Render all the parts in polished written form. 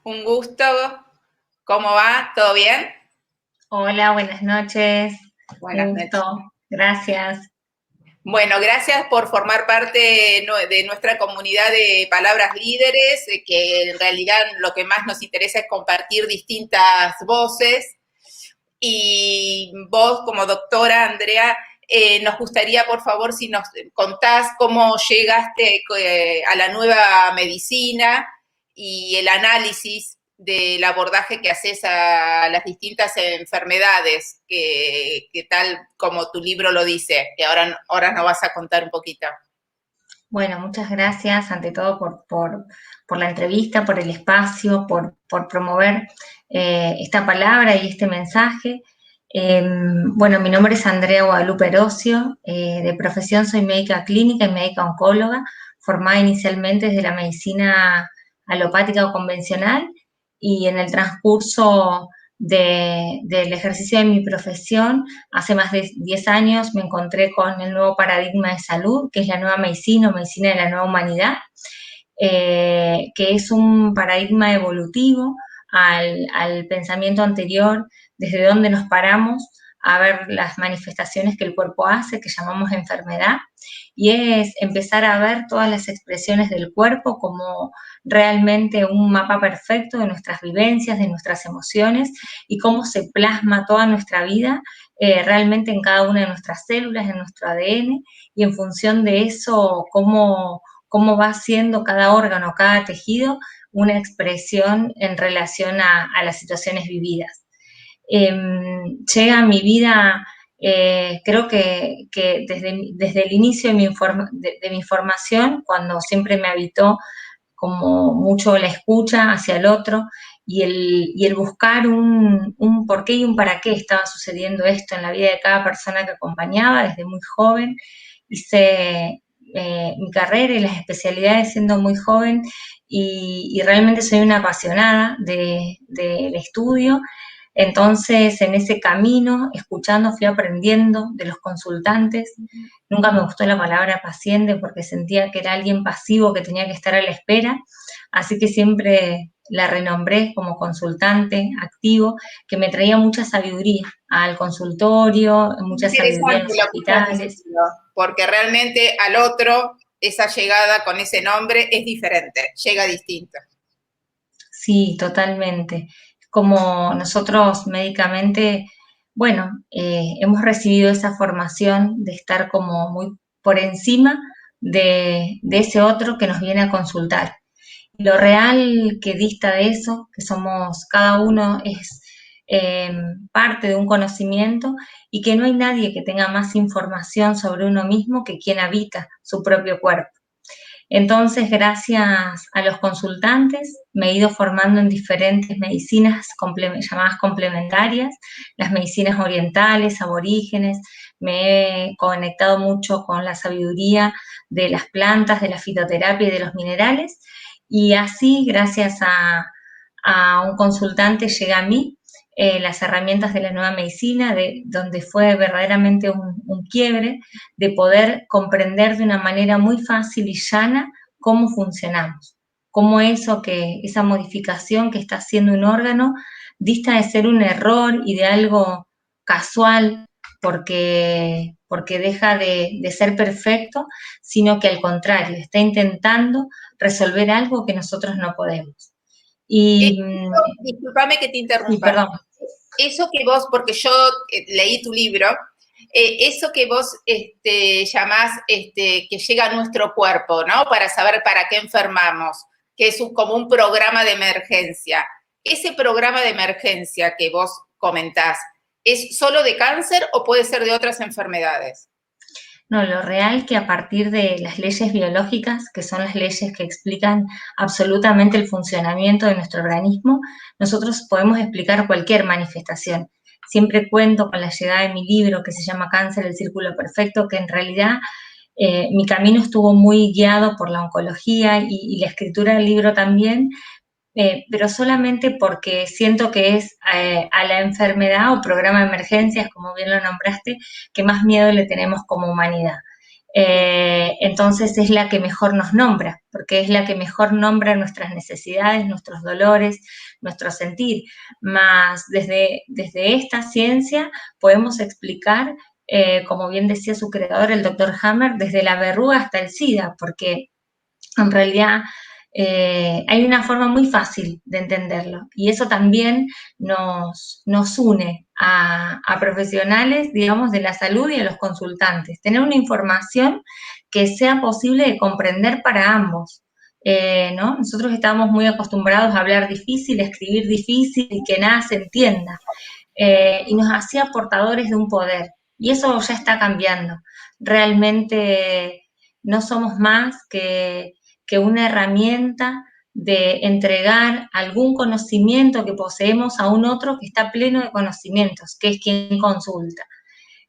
Un gusto. ¿Cómo va? ¿Todo bien? Hola, buenas noches. Buenas Gusto. noches. Gracias. Bueno, gracias por formar parte de nuestra comunidad de palabras líderes, que en realidad lo que más nos interesa es compartir distintas voces. Y vos, como doctora Andrea, nos gustaría, por favor, si nos contás cómo llegaste a la nueva medicina y el análisis del abordaje que haces a las distintas enfermedades, que tal como tu libro lo dice, que ahora nos vas a contar un poquito. Bueno, muchas gracias ante todo por la entrevista, por el espacio, por promover esta palabra y este mensaje. Bueno, mi nombre es Andrea Guadalupe Erocio, de profesión soy médica clínica y médica oncóloga, formada inicialmente desde la medicina alopática o convencional y en el transcurso del ejercicio de mi profesión, hace más de 10 años me encontré con el nuevo paradigma de salud, que es la nueva medicina o medicina de la nueva humanidad, que es un paradigma evolutivo al pensamiento anterior, desde donde nos paramos a ver las manifestaciones que el cuerpo hace, que llamamos enfermedad, y es empezar a ver todas las expresiones del cuerpo como realmente un mapa perfecto de nuestras vivencias, de nuestras emociones y cómo se plasma toda nuestra vida realmente en cada una de nuestras células, en nuestro ADN, y en función de eso, cómo va siendo cada órgano, cada tejido, una expresión en relación a las situaciones vividas. Llega a mi vida, creo que desde el inicio de mi formación, cuando siempre me habitó como mucho la escucha hacia el otro y el buscar un por qué y un para qué estaba sucediendo esto en la vida de cada persona que acompañaba desde muy joven. Hice mi carrera y las especialidades siendo muy joven y realmente soy una apasionada del estudio. Entonces, en ese camino, escuchando, fui aprendiendo de los consultantes. Nunca me gustó la palabra paciente porque sentía que era alguien pasivo que tenía que estar a la espera, así que siempre la renombré como consultante activo, que me traía mucha sabiduría al consultorio, mucha sabiduría en Interesante los lo que estás hospitales. diciendo, porque realmente al otro esa llegada con ese nombre es diferente, llega distinto. Sí, totalmente. Como nosotros médicamente, bueno, hemos recibido esa formación de estar como muy por encima de ese otro que nos viene a consultar. Lo real que dista de eso, que somos, cada uno es eh, parte de un conocimiento y que no hay nadie que tenga más información sobre uno mismo que quien habita su propio cuerpo. Entonces, gracias a los consultantes, me he ido formando en diferentes medicinas llamadas complementarias, las medicinas orientales, aborígenes, me he conectado mucho con la sabiduría de las plantas, de la fitoterapia y de los minerales, y así, gracias a un consultante, llega a mí las herramientas de la nueva medicina, donde fue verdaderamente un quiebre de poder comprender de una manera muy fácil y llana cómo funcionamos, cómo esa modificación que está haciendo un órgano dista de ser un error y de algo casual porque deja de ser perfecto, sino que al contrario, está intentando resolver algo que nosotros no podemos. Y, Disculpame que te sí, interrumpa. perdón. Eso que vos, porque yo leí tu libro, eso que vos llamás que llega a nuestro cuerpo, ¿no? Para saber para qué enfermamos, que es como un programa de emergencia. Ese programa de emergencia que vos comentás, ¿es solo de cáncer o puede ser de otras enfermedades? No, lo real que a partir de las leyes biológicas, que son las leyes que explican absolutamente el funcionamiento de nuestro organismo, nosotros podemos explicar cualquier manifestación. Siempre cuento con la llegada de mi libro que se llama Cáncer, el Círculo Perfecto, que en realidad mi camino estuvo muy guiado por la oncología y la escritura del libro también, pero solamente porque siento que es a la enfermedad o programa de emergencias, como bien lo nombraste, que más miedo le tenemos como humanidad. Entonces es la que mejor nos nombra, porque es la que mejor nombra nuestras necesidades, nuestros dolores, nuestro sentir. Más desde esta ciencia podemos explicar, como bien decía su creador, el doctor Hammer, desde la verruga hasta el SIDA, porque en realidad hay una forma muy fácil de entenderlo y eso también nos une a profesionales, digamos, de la salud y a los consultantes. Tener una información que sea posible de comprender para ambos. ¿No? Nosotros estábamos muy acostumbrados a hablar difícil, a escribir difícil y que nada se entienda. Y nos hacía portadores de un poder. Y eso ya está cambiando. Realmente no somos más que una herramienta de entregar algún conocimiento que poseemos a un otro que está pleno de conocimientos, que es quien consulta.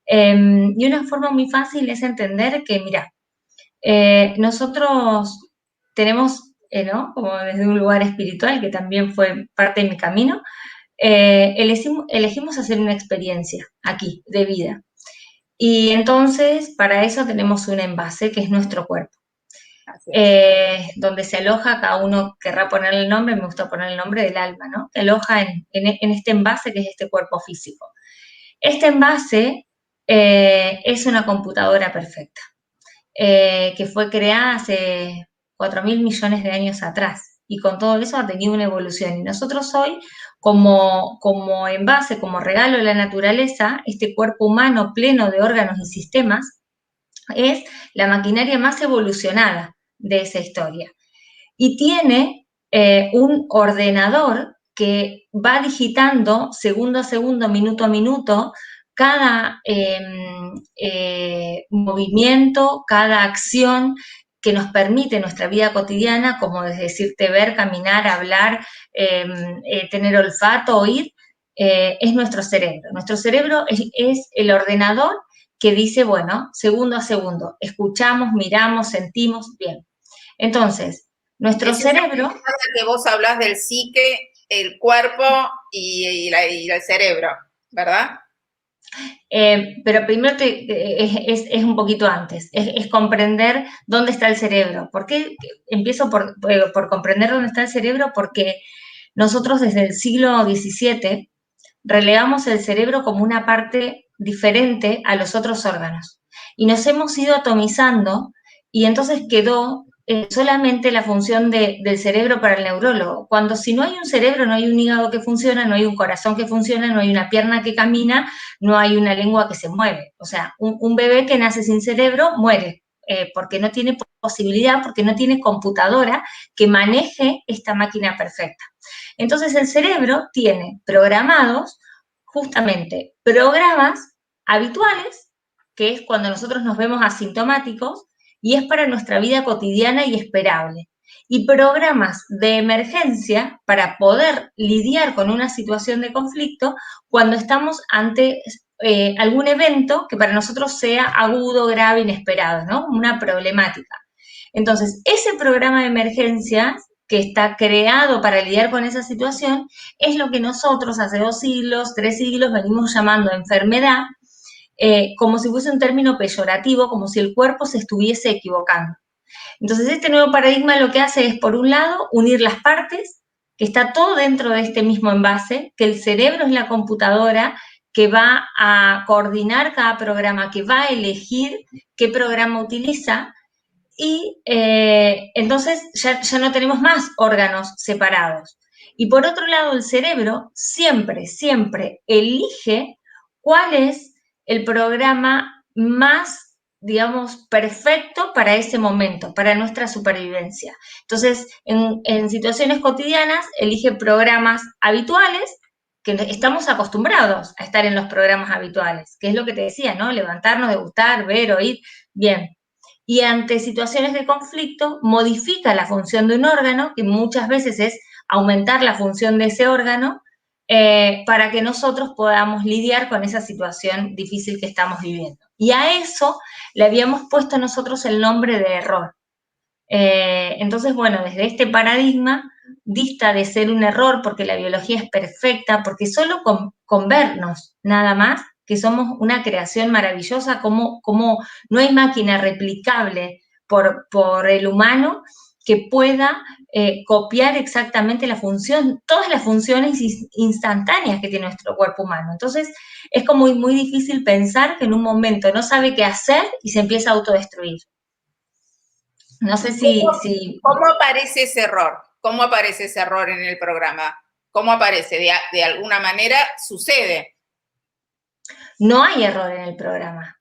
Y una forma muy fácil es entender que, mira, nosotros tenemos, ¿no? Como desde un lugar espiritual, que también fue parte de mi camino, elegimos hacer una experiencia aquí, de vida. Y entonces, para eso tenemos un envase, que es nuestro cuerpo. Donde se aloja, cada uno querrá poner el nombre, me gusta poner el nombre del alma, ¿no? Se aloja en este envase que es este cuerpo físico. Este envase es una computadora perfecta, que fue creada hace 4.000 millones de años atrás, y con todo eso ha tenido una evolución. Y nosotros hoy, como envase, como regalo de la naturaleza, este cuerpo humano pleno de órganos y sistemas, es la maquinaria más evolucionada de esa historia. Y tiene un ordenador que va digitando segundo a segundo, minuto a minuto, cada movimiento, cada acción que nos permite nuestra vida cotidiana, como es decirte, ver, caminar, hablar, tener olfato, oír, es nuestro cerebro. Nuestro cerebro es el ordenador que dice, bueno, segundo a segundo, escuchamos, miramos, sentimos, bien. Entonces, nuestro cerebro... Que vos hablás del psique, el cuerpo y el cerebro, ¿verdad? Pero primero es un poquito antes, es comprender dónde está el cerebro. ¿Por qué empiezo por comprender dónde está el cerebro? Porque nosotros desde el siglo XVII relegamos el cerebro como una parte diferente a los otros órganos. Y nos hemos ido atomizando y entonces quedó solamente la función del cerebro para el neurólogo. Cuando si no hay un cerebro, no hay un hígado que funciona, no hay un corazón que funciona, no hay una pierna que camina, no hay una lengua que se mueve. O sea, un bebé que nace sin cerebro muere. Porque no tiene posibilidad, porque no tiene computadora que maneje esta máquina perfecta. Entonces el cerebro tiene programados justamente programas habituales, que es cuando nosotros nos vemos asintomáticos, y es para nuestra vida cotidiana y esperable. Y programas de emergencia para poder lidiar con una situación de conflicto cuando estamos ante algún evento que para nosotros sea agudo, grave, inesperado, ¿no? Una problemática. Entonces, ese programa de emergencias que está creado para lidiar con esa situación es lo que nosotros hace 2 siglos, 3 siglos venimos llamando enfermedad, como si fuese un término peyorativo, como si el cuerpo se estuviese equivocando. Entonces, este nuevo paradigma lo que hace es, por un lado, unir las partes, que está todo dentro de este mismo envase, que el cerebro es la computadora que va a coordinar cada programa, que va a elegir qué programa utiliza, y entonces ya no tenemos más órganos separados. Y por otro lado, el cerebro siempre elige cuál es el programa más, digamos, perfecto para ese momento, para nuestra supervivencia. Entonces, en situaciones cotidianas, elige programas habituales, que estamos acostumbrados a estar en los programas habituales, que es lo que te decía, ¿no? Levantarnos, degustar, ver, oír, bien. Y ante situaciones de conflicto modifica la función de un órgano, que muchas veces es aumentar la función de ese órgano, para que nosotros podamos lidiar con esa situación difícil que estamos viviendo. Y a eso le habíamos puesto nosotros el nombre de error. Entonces, bueno, desde este paradigma dista de ser un error porque la biología es perfecta, porque solo con vernos nada más que somos una creación maravillosa, como no hay máquina replicable por el humano que pueda copiar exactamente la función, todas las funciones instantáneas que tiene nuestro cuerpo humano. Entonces, es como muy difícil pensar que en un momento no sabe qué hacer y se empieza a autodestruir. No sé si... ¿Cómo aparece ese error? ¿Cómo aparece ese error en el programa? ¿Cómo aparece? De alguna manera sucede. No hay error en el programa.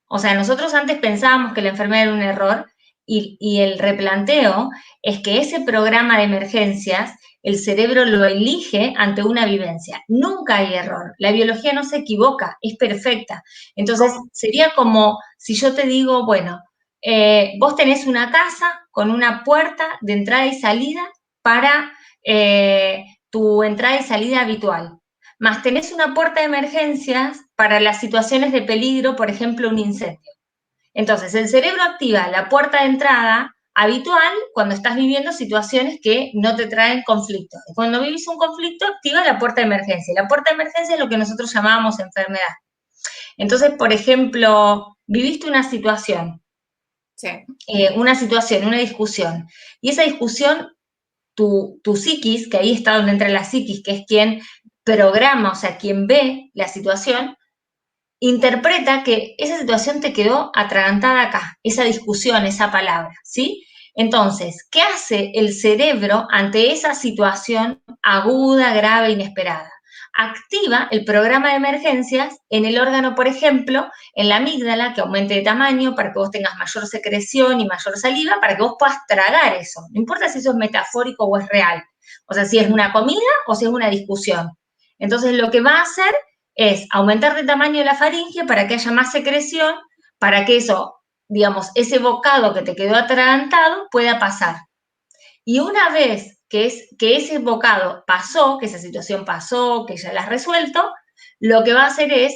O sea, nosotros antes pensábamos que la enfermedad era un error y el replanteo es que ese programa de emergencias el cerebro lo elige ante una vivencia. Nunca hay error. La biología no se equivoca, es perfecta. Entonces, sería como si yo te digo, bueno, vos tenés una casa con una puerta de entrada y salida para tu entrada y salida habitual. Más tenés una puerta de emergencias para las situaciones de peligro, por ejemplo, un incendio. Entonces, el cerebro activa la puerta de entrada habitual cuando estás viviendo situaciones que no te traen conflicto. Cuando vivís un conflicto, activa la puerta de emergencia. La puerta de emergencia es lo que nosotros llamábamos enfermedad. Entonces, por ejemplo, viviste una situación, sí. una discusión, y esa discusión, tu psiquis, que ahí está donde entra la psiquis, que es quien programa, o sea, quien ve la situación, interpreta que esa situación te quedó atragantada acá, esa discusión, esa palabra, ¿sí? Entonces, ¿qué hace el cerebro ante esa situación aguda, grave, inesperada? Activa el programa de emergencias en el órgano, por ejemplo, en la amígdala, que aumente de tamaño para que vos tengas mayor secreción y mayor saliva, para que vos puedas tragar eso. No importa si eso es metafórico o es real. O sea, si es una comida o si es una discusión. Entonces, lo que va a hacer es aumentar de tamaño la faringe para que haya más secreción, para que eso, digamos, ese bocado que te quedó atragantado pueda pasar. Y una vez que ese bocado pasó, que esa situación pasó, que ya la has resuelto, lo que va a hacer es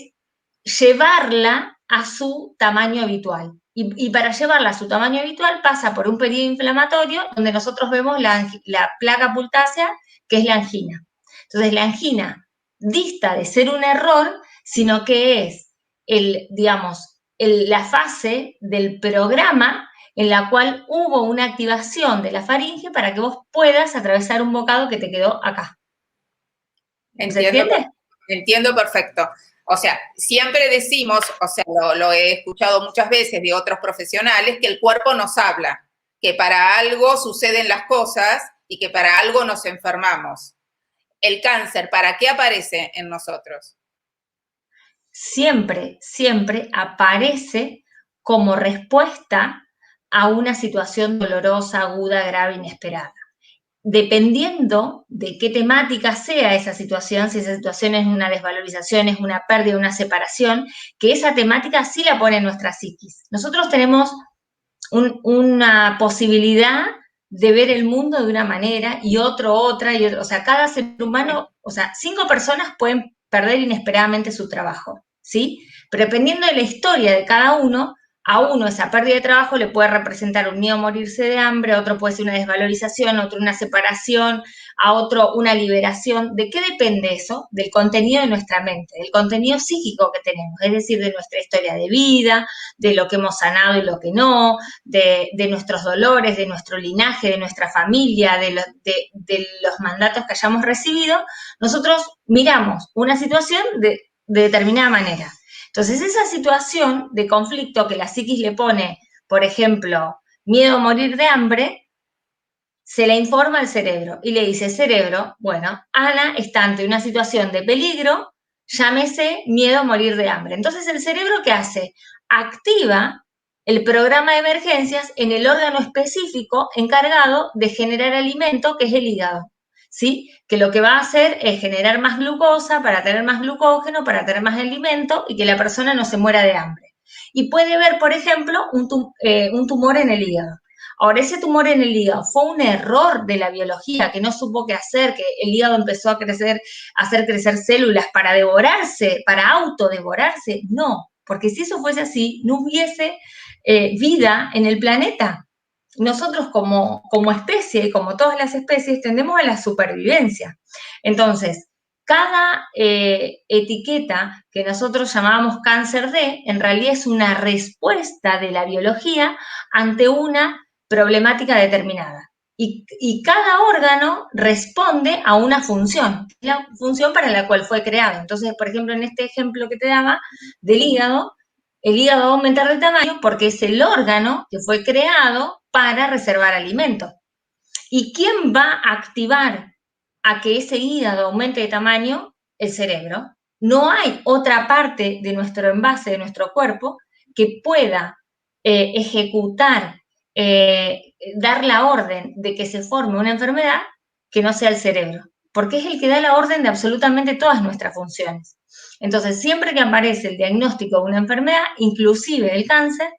llevarla a su tamaño habitual. Y para llevarla a su tamaño habitual pasa por un periodo inflamatorio donde nosotros vemos la placa pultácea, que es la angina. Entonces, la angina dista de ser un error, sino que es la fase del programa en la cual hubo una activación de la faringe para que vos puedas atravesar un bocado que te quedó acá. ¿Se entiende? Entiendo perfecto. O sea, siempre decimos, o sea, lo he escuchado muchas veces de otros profesionales, que el cuerpo nos habla, que para algo suceden las cosas y que para algo nos enfermamos. El cáncer, ¿para qué aparece en nosotros? Siempre, siempre aparece como respuesta a una situación dolorosa, aguda, grave, inesperada. Dependiendo de qué temática sea esa situación, si esa situación es una desvalorización, es una pérdida, una separación, que esa temática sí la pone en nuestra psiquis. Nosotros tenemos una posibilidad de ver el mundo de una manera y otra, o sea, cada ser humano, o sea, 5 personas pueden perder inesperadamente su trabajo, ¿sí? Pero dependiendo de la historia de cada uno, a uno esa pérdida de trabajo le puede representar un miedo a morirse de hambre, a otro puede ser una desvalorización, a otro una separación, a otro una liberación. ¿De qué depende eso? Del contenido de nuestra mente, del contenido psíquico que tenemos, es decir, de nuestra historia de vida, de lo que hemos sanado y lo que no, de nuestros dolores, de nuestro linaje, de nuestra familia, de los mandatos que hayamos recibido. Nosotros miramos una situación de determinada manera. Entonces, esa situación de conflicto que la psiquis le pone, por ejemplo, miedo a morir de hambre, se le informa al cerebro y le dice, cerebro, bueno, Ana está ante una situación de peligro, llámese miedo a morir de hambre. Entonces, ¿el cerebro qué hace? Activa el programa de emergencias en el órgano específico encargado de generar alimento, que es el hígado. ¿Sí? Que lo que va a hacer es generar más glucosa para tener más glucógeno, para tener más alimento y que la persona no se muera de hambre. Y puede ver, por ejemplo, un tumor en el hígado. Ahora, ese tumor en el hígado fue un error de la biología que no supo qué hacer, que el hígado empezó a hacer crecer células para devorarse, para autodevorarse. No, porque si eso fuese así, no hubiese vida en el planeta. Nosotros como especie y como todas las especies tendemos a la supervivencia. Entonces, cada etiqueta que nosotros llamábamos cáncer de, en realidad es una respuesta de la biología ante una problemática determinada. Y cada órgano responde a una función, la función para la cual fue creado. Entonces, por ejemplo, en este ejemplo que te daba del hígado, el hígado va a aumentar de tamaño porque es el órgano que fue creado para reservar alimento. ¿Y quién va a activar a que ese hígado aumente de tamaño? El cerebro. No hay otra parte de nuestro envase, de nuestro cuerpo, que pueda ejecutar, dar la orden de que se forme una enfermedad que no sea el cerebro, porque es el que da la orden de absolutamente todas nuestras funciones. Entonces, siempre que aparece el diagnóstico de una enfermedad, inclusive el cáncer,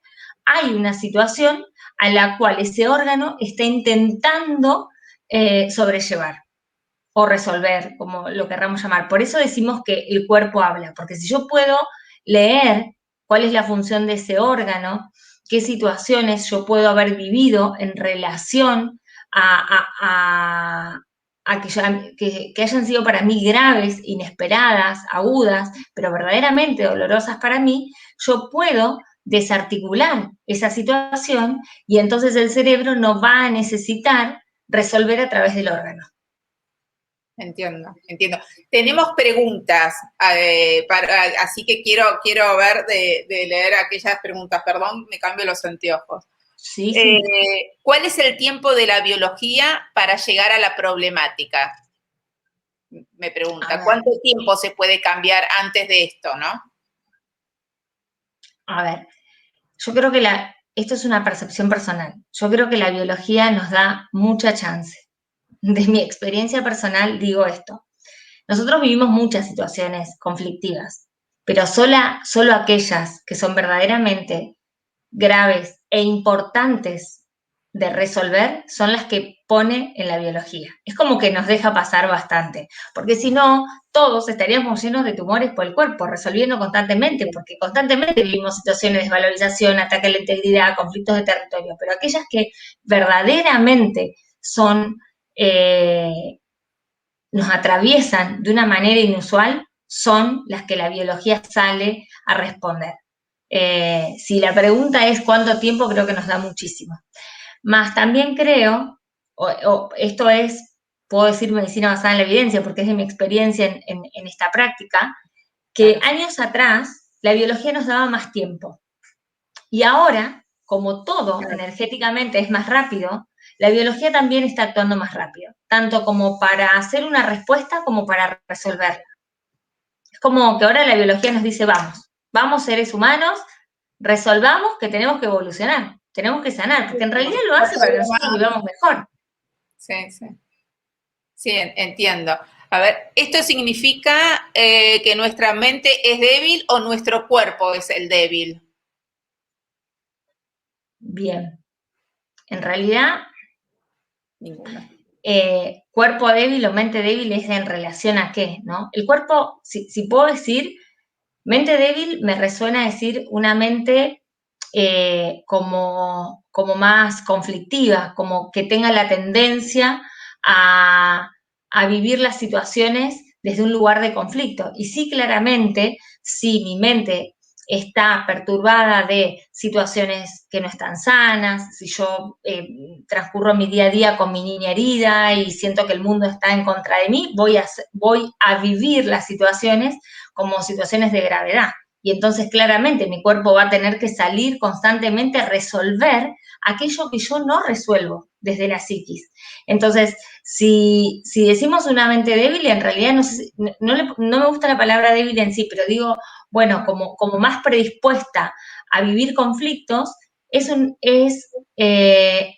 hay una situación a la cual ese órgano está intentando sobrellevar o resolver, como lo querramos llamar. Por eso decimos que el cuerpo habla, porque si yo puedo leer cuál es la función de ese órgano, qué situaciones yo puedo haber vivido en relación que hayan sido para mí graves, inesperadas, agudas, pero verdaderamente dolorosas para mí, yo puedo desarticular esa situación y entonces el cerebro no va a necesitar resolver a través del órgano. Entiendo, entiendo. Tenemos preguntas, así que quiero ver de leer aquellas preguntas. Perdón, me cambio los anteojos. Sí, sí. ¿Cuál es el tiempo de la biología para llegar a la problemática? Me pregunta, ¿cuánto tiempo se puede cambiar antes de esto, no? A ver, yo creo que esto es una percepción personal. Yo creo que la biología nos da mucha chance. De mi experiencia personal digo esto. Nosotros vivimos muchas situaciones conflictivas, pero solo aquellas que son verdaderamente graves e importantes de resolver son las que pone en la biología. Es como que nos deja pasar bastante, porque si no, todos estaríamos llenos de tumores por el cuerpo, resolviendo constantemente, porque constantemente vivimos situaciones de desvalorización, ataque a la integridad, conflictos de territorio, pero aquellas que verdaderamente son, nos atraviesan de una manera inusual, son las que la biología sale a responder. Si la pregunta es cuánto tiempo, creo que nos da muchísimo. Más también creo, esto es, puedo decir medicina basada en la evidencia, porque es de mi experiencia en esta práctica, que años atrás la biología nos daba más tiempo. Y ahora, como todo energéticamente es más rápido, la biología también está actuando más rápido, tanto como para hacer una respuesta como para resolverla. Es como que ahora la biología nos dice, vamos seres humanos, resolvamos que tenemos que evolucionar, tenemos que sanar, porque en realidad lo hace para que nosotros vivamos mejor. Sí, sí. Sí, entiendo. A ver, ¿esto significa que nuestra mente es débil o nuestro cuerpo es el débil? Bien. En realidad, Ninguna. Cuerpo débil o mente débil es en relación a qué, ¿no? El cuerpo, si puedo decir, mente débil me resuena decir una mente como más conflictiva, como que tenga la tendencia a vivir las situaciones desde un lugar de conflicto. Y sí, claramente, si mi mente está perturbada de situaciones que no están sanas, si yo transcurro mi día a día con mi niña herida y siento que el mundo está en contra de mí, voy a vivir las situaciones como situaciones de gravedad. Y entonces claramente mi cuerpo va a tener que salir constantemente a resolver aquello que yo no resuelvo desde la psiquis. Entonces, si decimos una mente débil, en realidad no me gusta la palabra débil en sí, pero digo, bueno, como más predispuesta a vivir conflictos, es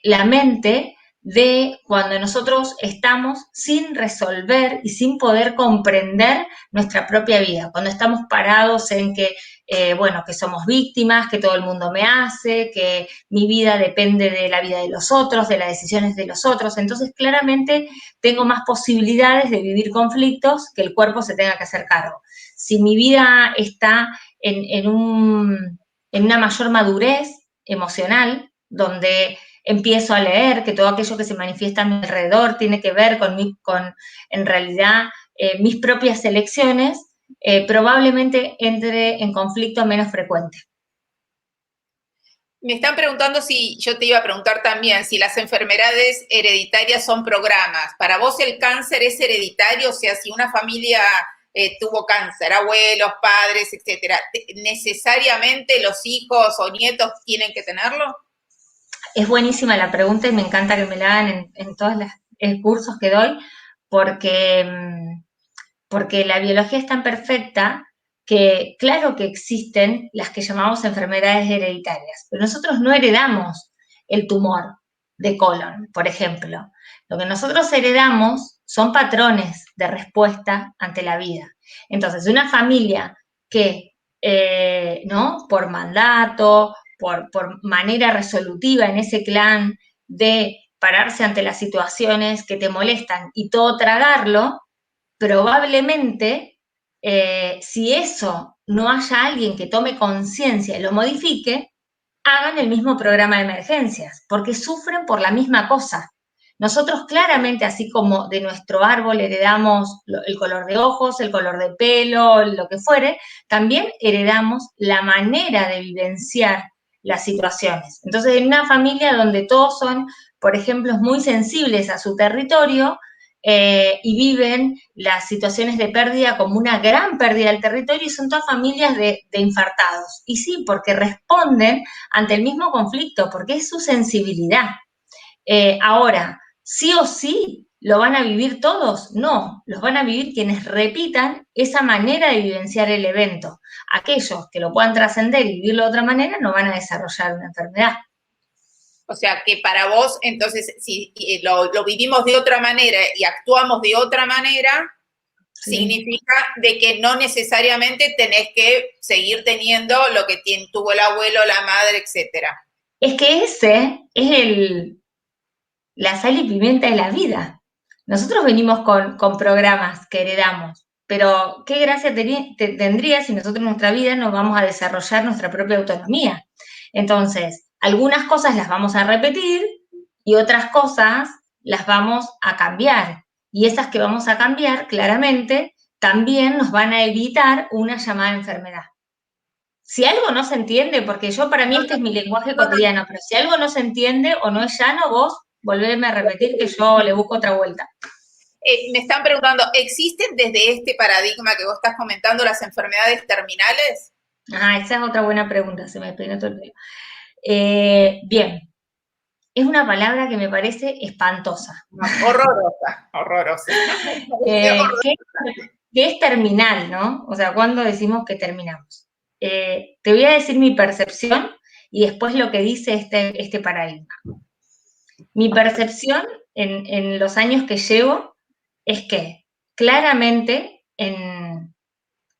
la mente de cuando nosotros estamos sin resolver y sin poder comprender nuestra propia vida, cuando estamos parados en que, que somos víctimas, que todo el mundo me hace, que mi vida depende de la vida de los otros, de las decisiones de los otros, entonces claramente tengo más posibilidades de vivir conflictos que el cuerpo se tenga que hacer cargo. Si mi vida está en una mayor madurez emocional, donde empiezo a leer que todo aquello que se manifiesta a mi alrededor tiene que ver con en realidad, mis propias elecciones, probablemente entre en conflicto menos frecuente. Me están preguntando si, yo te iba a preguntar también, si las enfermedades hereditarias son programas. ¿Para vos el cáncer es hereditario? O sea, si una familia tuvo cáncer, abuelos, padres, etcétera, ¿necesariamente los hijos o nietos tienen que tenerlo? Es buenísima la pregunta y me encanta que me la hagan en todos los cursos que doy, porque, porque la biología es tan perfecta que claro que existen las que llamamos enfermedades hereditarias, pero nosotros no heredamos el tumor de colon, por ejemplo. Lo que nosotros heredamos son patrones de respuesta ante la vida. Entonces, una familia que, ¿no? Por mandato, por manera resolutiva en ese clan de pararse ante las situaciones que te molestan y todo tragarlo, probablemente, si eso no haya alguien que tome conciencia y lo modifique, hagan el mismo programa de emergencias, porque sufren por la misma cosa. Nosotros claramente, así como de nuestro árbol heredamos el color de ojos, el color de pelo, lo que fuere, también heredamos la manera de vivenciar las situaciones. Entonces, en una familia donde todos son, por ejemplo, muy sensibles a su territorio, y viven las situaciones de pérdida como una gran pérdida del territorio y son todas familias de infartados. Y sí, porque responden ante el mismo conflicto, porque es su sensibilidad. Ahora, sí o sí, ¿lo van a vivir todos? No, los van a vivir quienes repitan esa manera de vivenciar el evento. Aquellos que lo puedan trascender y vivirlo de otra manera no van a desarrollar una enfermedad. O sea, que para vos, entonces, si lo vivimos de otra manera y actuamos de otra manera, sí, significa de que no necesariamente tenés que seguir teniendo lo que tuvo el abuelo, la madre, etcétera. Es que ese es la sal y pimienta de la vida. Nosotros venimos con programas que heredamos, pero qué gracia tendría si nosotros en nuestra vida nos vamos a desarrollar nuestra propia autonomía. Entonces, algunas cosas las vamos a repetir y otras cosas las vamos a cambiar. Y esas que vamos a cambiar, claramente, también nos van a evitar una llamada enfermedad. Si algo no se entiende, porque yo para mí este es mi lenguaje cotidiano, pero si algo no se entiende o no es llano, vos volveme a repetir que yo le busco otra vuelta. Me están preguntando, ¿existen desde este paradigma que vos estás comentando las enfermedades terminales? Ah, esa es otra buena pregunta, se me peinó todo el pelo. Bien, es una palabra que me parece espantosa. No, horrorosa, horrorosa. Que es terminal, ¿no? O sea, ¿cuándo decimos que terminamos? Te voy a decir mi percepción y después lo que dice este paradigma. Mi percepción en los años que llevo es que claramente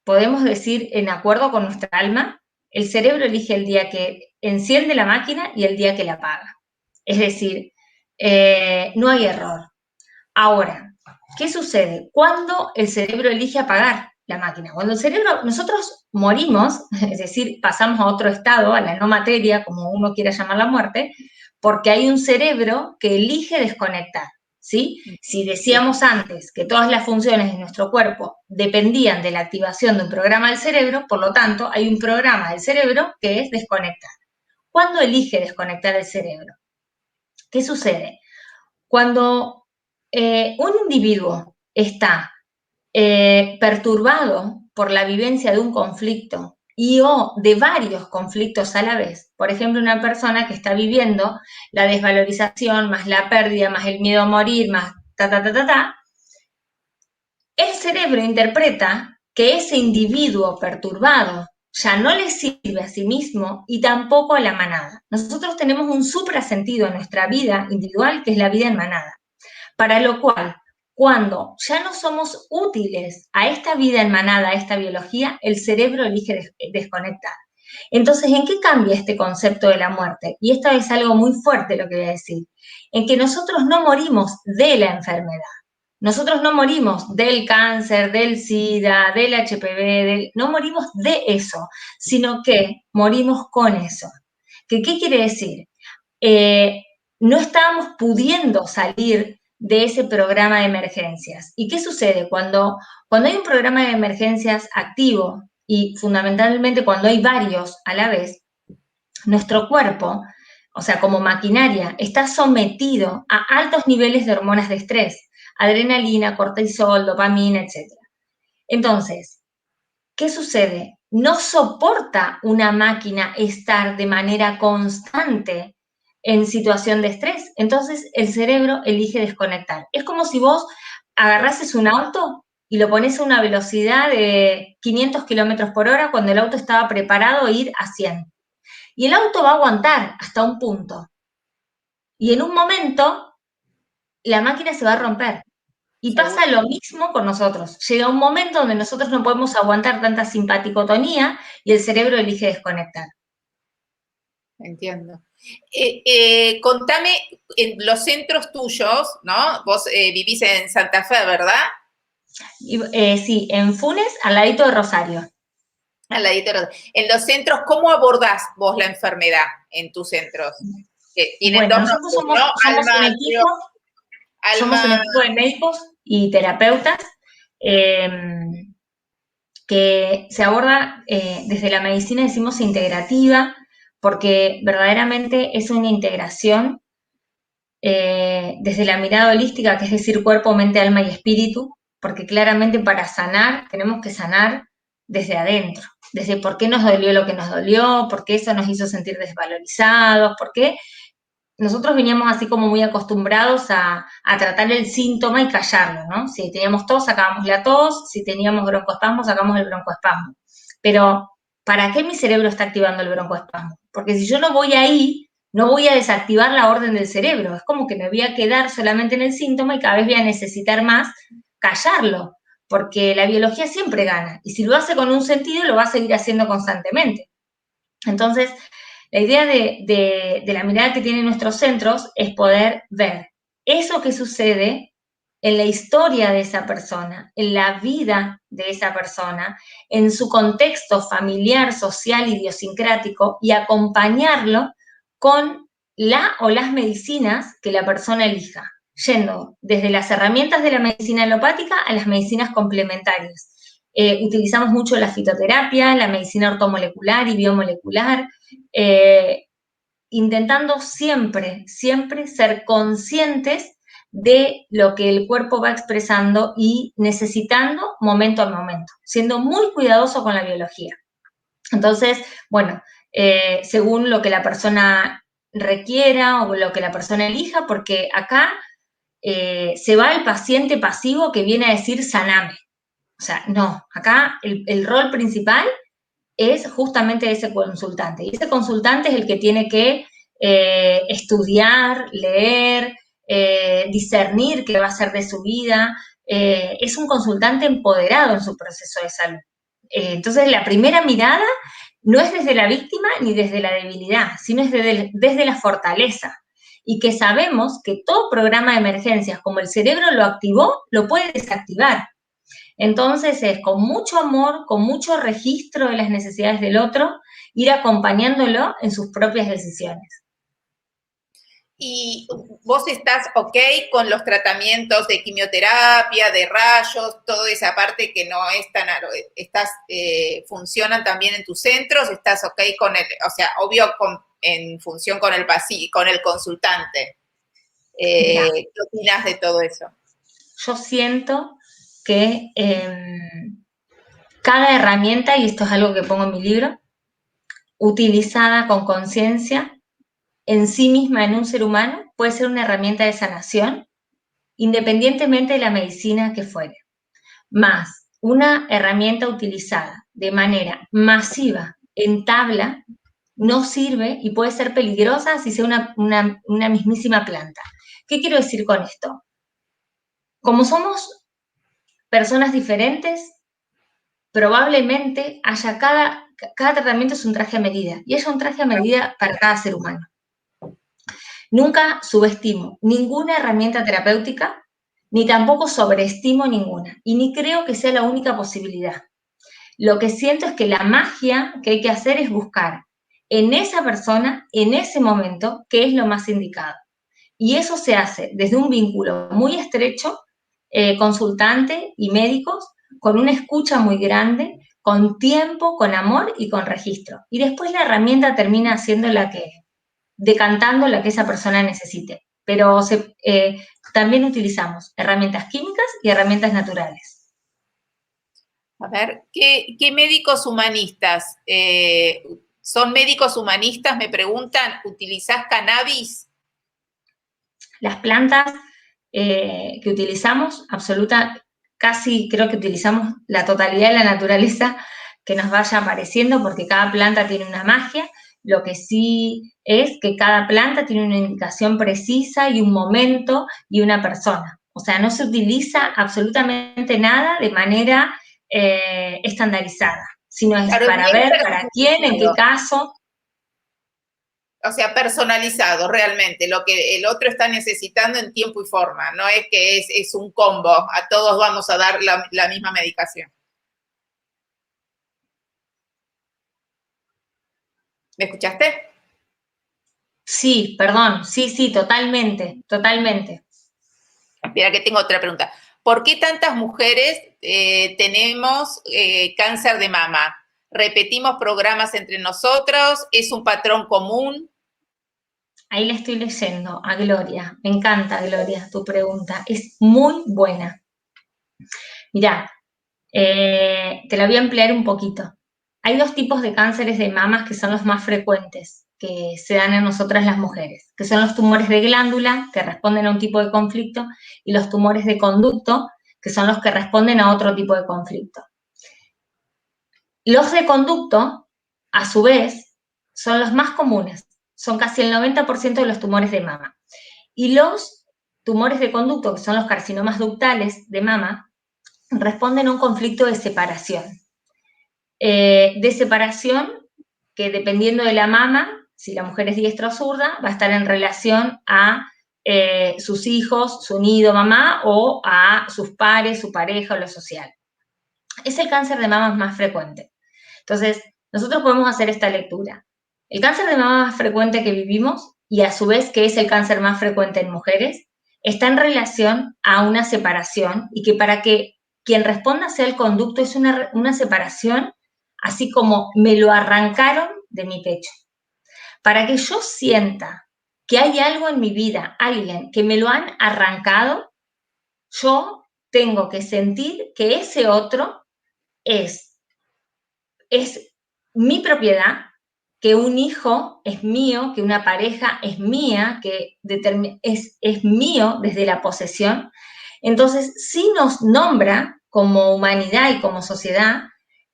podemos decir en acuerdo con nuestra alma, el cerebro elige el día que enciende la máquina y el día que la apaga. Es decir, no hay error. Ahora, ¿qué sucede? Cuando el cerebro elige apagar la máquina, cuando el cerebro, nosotros morimos, es decir, pasamos a otro estado, a la no materia, como uno quiera llamar la muerte, porque hay un cerebro que elige desconectar, ¿sí? Si decíamos antes que todas las funciones de nuestro cuerpo dependían de la activación de un programa del cerebro, por lo tanto, hay un programa del cerebro que es desconectar. ¿Cuándo elige desconectar el cerebro? ¿Qué sucede? Cuando un individuo está perturbado por la vivencia de un conflicto y o de varios conflictos a la vez, por ejemplo, una persona que está viviendo la desvalorización, más la pérdida, más el miedo a morir, más el cerebro interpreta que ese individuo perturbado ya no le sirve a sí mismo y tampoco a la manada. Nosotros tenemos un suprasentido en nuestra vida individual que es la vida en manada, para lo cual cuando ya no somos útiles a esta vida en manada, a esta biología, el cerebro elige desconectar. Entonces, ¿en qué cambia este concepto de la muerte? Y esto es algo muy fuerte lo que voy a decir. En que nosotros no morimos de la enfermedad. Nosotros no morimos del cáncer, del SIDA, del HPV, no morimos de eso, sino que morimos con eso. ¿Qué quiere decir? No estábamos pudiendo salir de ese programa de emergencias. ¿Y qué sucede? Cuando hay un programa de emergencias activo y fundamentalmente cuando hay varios a la vez, nuestro cuerpo, o sea, como maquinaria, está sometido a altos niveles de hormonas de estrés, adrenalina, cortisol, dopamina, etc. Entonces, ¿qué sucede? No soporta una máquina estar de manera constante en situación de estrés. Entonces, el cerebro elige desconectar. Es como si vos agarrases un auto y lo pones a una velocidad de 500 kilómetros por hora cuando el auto estaba preparado a ir a 100. Y el auto va a aguantar hasta un punto. Y en un momento, la máquina se va a romper. Y Seguro. pasa lo mismo con nosotros. Llega un momento donde nosotros no podemos aguantar tanta simpaticotonía y el cerebro elige desconectar. Entiendo. Contame, en los centros tuyos, ¿no? Vos vivís en Santa Fe, ¿verdad? Y, sí, en Funes, al ladito de Rosario. Al ladito en los centros, ¿cómo abordás vos la enfermedad en tus centros? Tienen Bueno, dos nosotros nombres, ¿no? somos un equipo, somos un Alma, equipo de médicos y terapeutas que se aborda desde la medicina, decimos integrativa, porque verdaderamente es una integración desde la mirada holística, que es decir, cuerpo, mente, alma y espíritu, porque claramente para sanar tenemos que sanar desde adentro, desde por qué nos dolió lo que nos dolió, por qué eso nos hizo sentir desvalorizados, por qué nosotros veníamos así como muy acostumbrados a tratar el síntoma y callarlo, ¿no? Si teníamos tos, sacábamos la tos, si teníamos broncoespasmo, sacamos el broncoespasmo. Pero, ¿para qué mi cerebro está activando el broncoespasmo? Porque si yo no voy ahí, no voy a desactivar la orden del cerebro. Es como que me voy a quedar solamente en el síntoma y cada vez voy a necesitar más callarlo, porque la biología siempre gana. Y si lo hace con un sentido, lo va a seguir haciendo constantemente. Entonces, la idea de la mirada que tienen nuestros centros es poder ver eso que sucede en la historia de esa persona, en la vida de esa persona, en su contexto familiar, social, idiosincrático, y acompañarlo con la o las medicinas que la persona elija, yendo desde las herramientas de la medicina alopática a las medicinas complementarias. Utilizamos mucho la fitoterapia, la medicina ortomolecular y biomolecular, intentando siempre, siempre ser conscientes de lo que el cuerpo va expresando y necesitando momento a momento, siendo muy cuidadoso con la biología. Entonces, bueno, según lo que la persona requiera o lo que la persona elija, porque acá se va el paciente pasivo que viene a decir saname. O sea, no, acá el rol principal es justamente ese consultante. Y ese consultante es el que tiene que estudiar, leer, discernir qué va a hacer de su vida. Es un consultante empoderado en su proceso de salud. Entonces, la primera mirada no es desde la víctima ni desde la debilidad, sino es desde la fortaleza. Y que sabemos que todo programa de emergencias, como el cerebro lo activó, lo puede desactivar. Entonces es con mucho amor, con mucho registro de las necesidades del otro, ir acompañándolo en sus propias decisiones. ¿y vos estás ok con los tratamientos de quimioterapia, de rayos, toda esa parte que no es tan, funcionan también en tus centros? ¿Estás ok con el, o sea, obvio en función con el con el consultante? Mira, ¿Qué opinas de todo eso? yo siento que cada herramienta, y esto es algo que pongo en mi libro, utilizada con conciencia en sí misma en un ser humano, puede ser una herramienta de sanación, independientemente de la medicina que fuere. Más una herramienta utilizada de manera masiva en tabla no sirve y puede ser peligrosa si sea una mismísima planta. ¿Qué quiero decir con esto? Como somos personas diferentes, probablemente haya cada tratamiento es un traje a medida y haya un traje a medida para cada ser humano. Nunca subestimo ninguna herramienta terapéutica, ni tampoco sobreestimo ninguna, y ni creo que sea la única posibilidad. Lo que siento es que la magia que hay que hacer es buscar en esa persona, en ese momento, qué es lo más indicado. Y eso se hace desde un vínculo muy estrecho, consultante y médicos, con una escucha muy grande, con tiempo, con amor y con registro. Y después la herramienta termina siendo decantando la que esa persona necesite. Pero también utilizamos herramientas químicas y herramientas naturales. A ver, ¿qué médicos humanistas? ¿Son médicos humanistas? Me preguntan, ¿utilizás cannabis? Las plantas que utilizamos, casi creo que utilizamos la totalidad de la naturaleza que nos vaya apareciendo, porque cada planta tiene una magia. Lo que sí es que cada planta tiene una indicación precisa y un momento y una persona. O sea, no se utiliza absolutamente nada de manera estandarizada, sino es Claro, para bien ver para quién, en qué personalizado. caso. O sea, personalizado realmente, lo que el otro está necesitando en tiempo y forma, no es que es un combo, a todos vamos a dar la misma medicación. ¿Me escuchaste? Sí, perdón, sí, totalmente, totalmente. Mira, que tengo otra pregunta. ¿Por qué tantas mujeres tenemos cáncer de mama? ¿Repetimos programas entre nosotros? ¿Es un patrón común? Ahí le estoy leyendo a Gloria. Me encanta, Gloria, tu pregunta. Es muy buena. Mirá, te la voy a ampliar un poquito. Hay dos tipos de cánceres de mamas que son los más frecuentes que se dan en nosotras las mujeres, que son los tumores de glándula, que responden a un tipo de conflicto, y los tumores de conducto, que son los que responden a otro tipo de conflicto. Los de conducto, a su vez, son los más comunes, son casi el 90% de los tumores de mama. Y los tumores de conducto, que son los carcinomas ductales de mama, responden a un conflicto de separación. De separación que dependiendo de la mama, si la mujer es diestra o zurda, va a estar en relación a sus hijos, su nido mamá, o a sus pares, su pareja o lo social. Es el cáncer de mama más frecuente. Entonces, nosotros podemos hacer esta lectura. El cáncer de mama más frecuente que vivimos, y a su vez que es el cáncer más frecuente en mujeres, está en relación a una separación, y que para que quien responda sea el conducto es una separación, así como me lo arrancaron de mi pecho. Para que yo sienta que hay algo en mi vida, alguien que me lo han arrancado, yo tengo que sentir que ese otro es mi propiedad, que un hijo es mío, que una pareja es mía, que es mío desde la posesión. Entonces, sí nos nombra como humanidad y como sociedad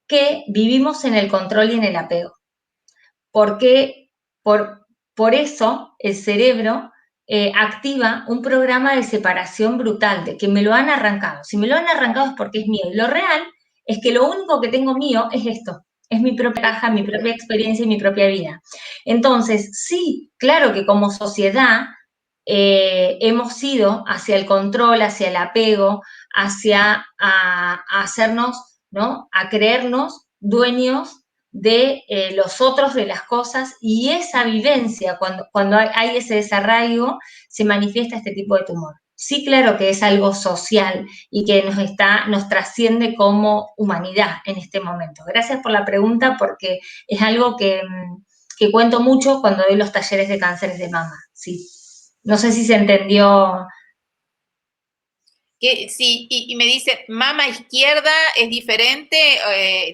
que vivimos en el control y en el apego. Porque por eso el cerebro activa un programa de separación brutal, de que me lo han arrancado. Si me lo han arrancado es porque es mío. Y lo real es que lo único que tengo mío es esto, es mi propia caja, mi propia experiencia y mi propia vida. Entonces, sí, claro que como sociedad hemos ido hacia el control, hacia el apego, hacia a hacernos, ¿no? A creernos dueños de los otros, de las cosas, y esa vivencia, cuando hay ese desarraigo, se manifiesta este tipo de tumor. Sí, claro que es algo social y que nos trasciende como humanidad en este momento. Gracias por la pregunta, porque es algo que cuento mucho cuando doy los talleres de cánceres de mama. Sí. No sé si se entendió. Sí, y me dice, mama izquierda es diferente,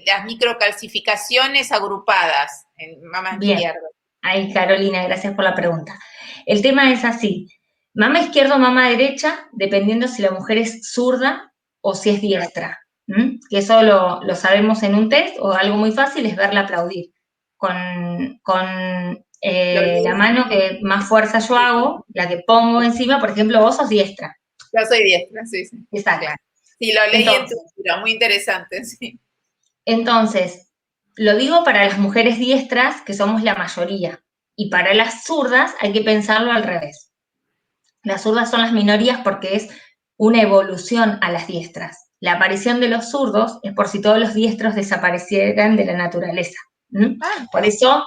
las microcalcificaciones agrupadas en mama Bien. izquierda. Ay, Carolina, gracias por la pregunta. El tema es así. Mama izquierda o mama derecha, dependiendo si la mujer es zurda o si es diestra. Que eso lo sabemos en un test, o algo muy fácil es verla aplaudir. Con la mano que más fuerza yo hago, la que pongo encima, por ejemplo, vos sos diestra. Yo soy diestra, sí, sí. Exacto. Claro. Sí, lo leí en tu Entonces, libro, muy interesante, sí. Entonces, lo digo para las mujeres diestras, que somos la mayoría, y para las zurdas hay que pensarlo al revés. Las zurdas son las minorías porque es una evolución a las diestras. La aparición de los zurdos es por si todos los diestros desaparecieran de la naturaleza. Por eso,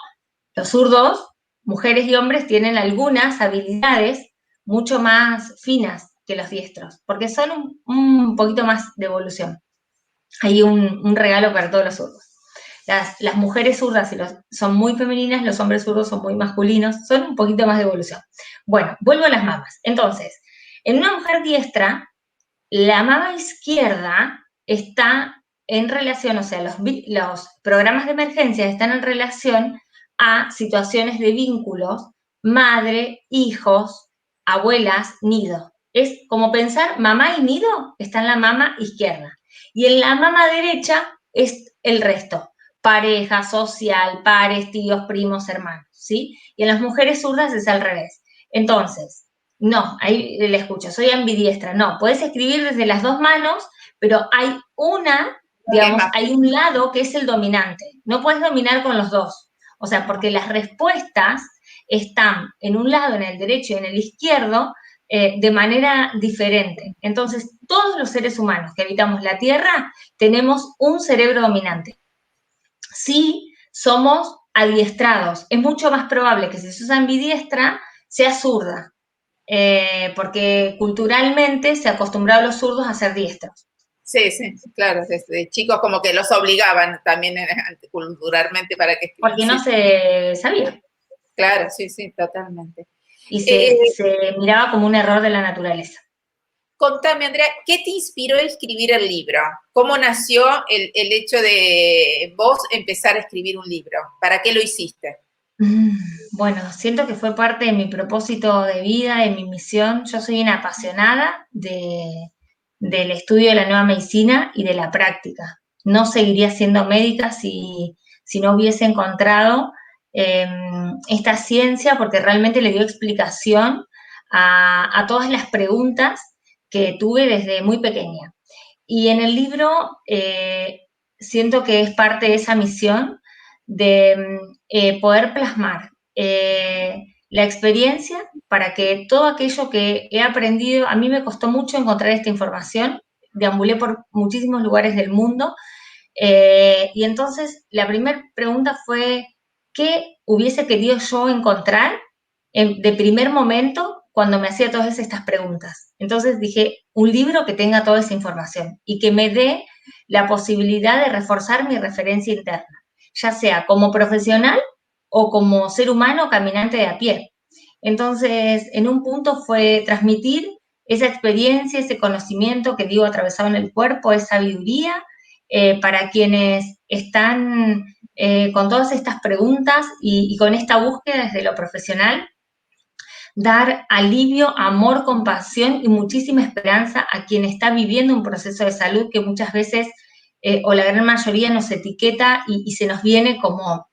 los zurdos, mujeres y hombres, tienen algunas habilidades mucho más finas que los diestros, porque son un poquito más de evolución. Hay un regalo para todos los zurdos. Las mujeres zurdas son muy femeninas, los hombres zurdos son muy masculinos, son un poquito más de evolución. Bueno, vuelvo a las mamas. Entonces, en una mujer diestra, la mama izquierda está en relación, o sea, los programas de emergencia están en relación a situaciones de vínculos, madre, hijos, abuelas, nido. Es como pensar, mamá y nido está en la mama izquierda. Y en la mama derecha es el resto, pareja, social, pares, tíos, primos, hermanos, ¿sí? Y en las mujeres zurdas es al revés. Entonces, no, ahí le escucho, soy ambidiestra. No, puedes escribir desde las dos manos, pero hay digamos, hay un lado que es el dominante. No puedes dominar con los dos. O sea, porque las respuestas están en un lado, en el derecho y en el izquierdo, de manera diferente. Entonces, todos los seres humanos que habitamos la Tierra tenemos un cerebro dominante. Si somos adiestrados, es mucho más probable que si sos ambidiestra, seas zurda, porque culturalmente se acostumbraron los zurdos a ser diestros. Sí, sí, claro, desde chicos como que los obligaban también culturalmente para que escriban. Porque no se sabía. Claro, sí, sí, totalmente. Y se miraba como un error de la naturaleza. Contame, Andrea, ¿qué te inspiró a escribir el libro? ¿Cómo nació el hecho de vos empezar a escribir un libro? ¿Para qué lo hiciste? Bueno, siento que fue parte de mi propósito de vida, de mi misión. Yo soy una apasionada del estudio de la nueva medicina y de la práctica. No seguiría siendo médica si no hubiese encontrado esta ciencia, porque realmente le dio explicación a todas las preguntas que tuve desde muy pequeña. Y en el libro siento que es parte de esa misión de poder plasmar la experiencia para que todo aquello que he aprendido, a mí me costó mucho encontrar esta información, deambulé por muchísimos lugares del mundo, y entonces la primera pregunta fue, ¿qué hubiese querido yo encontrar de primer momento cuando me hacía todas estas preguntas? Entonces dije, un libro que tenga toda esa información y que me dé la posibilidad de reforzar mi referencia interna, ya sea como profesional o como ser humano caminante de a pie. Entonces, en un punto fue transmitir esa experiencia, ese conocimiento que digo atravesado en el cuerpo, esa sabiduría, para quienes están con todas estas preguntas y con esta búsqueda desde lo profesional, dar alivio, amor, compasión y muchísima esperanza a quien está viviendo un proceso de salud que muchas veces, o la gran mayoría, nos etiqueta y se nos viene como,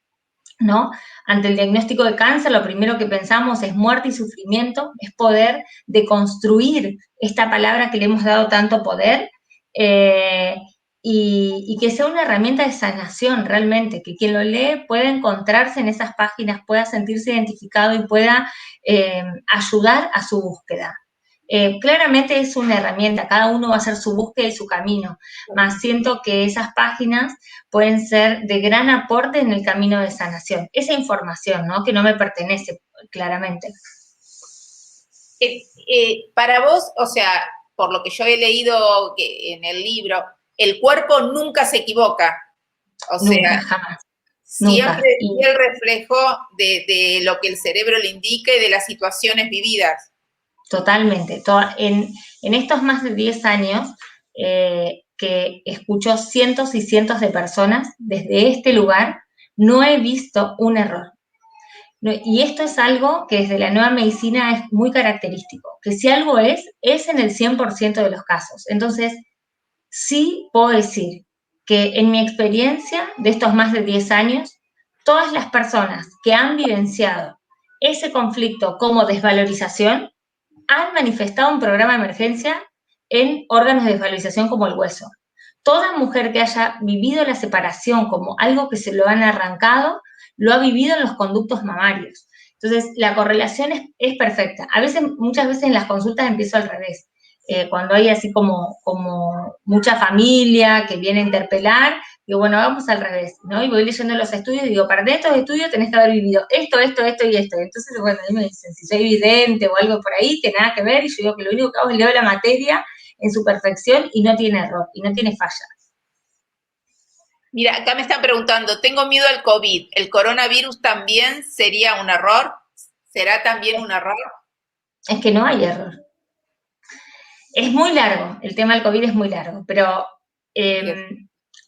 ¿no? Ante el diagnóstico de cáncer, lo primero que pensamos es muerte y sufrimiento, es poder deconstruir esta palabra que le hemos dado tanto poder, y que sea una herramienta de sanación realmente, que quien lo lee pueda encontrarse en esas páginas, pueda sentirse identificado y pueda ayudar a su búsqueda. Claramente es una herramienta, cada uno va a hacer su búsqueda y su camino, más siento que esas páginas pueden ser de gran aporte en el camino de sanación. Esa información, ¿no? Que no me pertenece, claramente. Para vos, o sea, por lo que yo he leído en el libro, el cuerpo nunca se equivoca. O sea, nunca, jamás. Siempre Nunca. es el reflejo de lo que el cerebro le indica y de las situaciones vividas. Totalmente. En estos más de 10 años que escucho cientos y cientos de personas desde este lugar, no he visto un error. Y esto es algo que desde la nueva medicina es muy característico, que si algo es en el 100% de los casos. Entonces, sí puedo decir que en mi experiencia de estos más de 10 años, todas las personas que han vivenciado ese conflicto como desvalorización han manifestado un programa de emergencia en órganos de desvalorización como el hueso. Toda mujer que haya vivido la separación como algo que se lo han arrancado, lo ha vivido en los conductos mamarios. Entonces, la correlación es perfecta. Muchas veces en las consultas empiezo al revés. Cuando hay así como mucha familia que viene a interpelar, Digo, bueno, vamos al revés, ¿no? Y voy leyendo los estudios y digo, para tener estos estudios tenés que haber vivido esto, esto, esto y esto. Entonces, bueno, a mí me dicen, si soy vidente o algo por ahí, que nada que ver, y yo digo que lo único que hago es leo la materia en su perfección y no tiene error, y no tiene falla. Mira, acá me están preguntando, tengo miedo al COVID, ¿el coronavirus también sería un error? ¿Será también un error? Es que no hay error. Es muy largo, el tema del COVID es muy largo, pero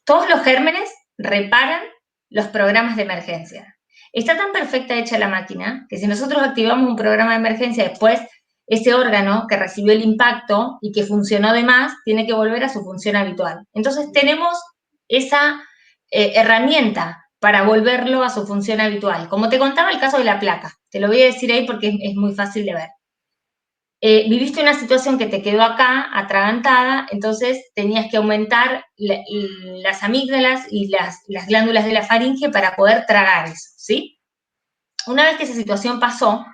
todos los gérmenes reparan los programas de emergencia. Está tan perfecta hecha la máquina que si nosotros activamos un programa de emergencia, después ese órgano que recibió el impacto y que funcionó de más, tiene que volver a su función habitual. Entonces tenemos esa herramienta para volverlo a su función habitual. Como te contaba el caso de la placa, te lo voy a decir ahí porque es muy fácil de ver. Viviste una situación que te quedó acá, atragantada, entonces tenías que aumentar las amígdalas y las glándulas de la faringe para poder tragar eso, ¿sí? Una vez que esa situación pasó,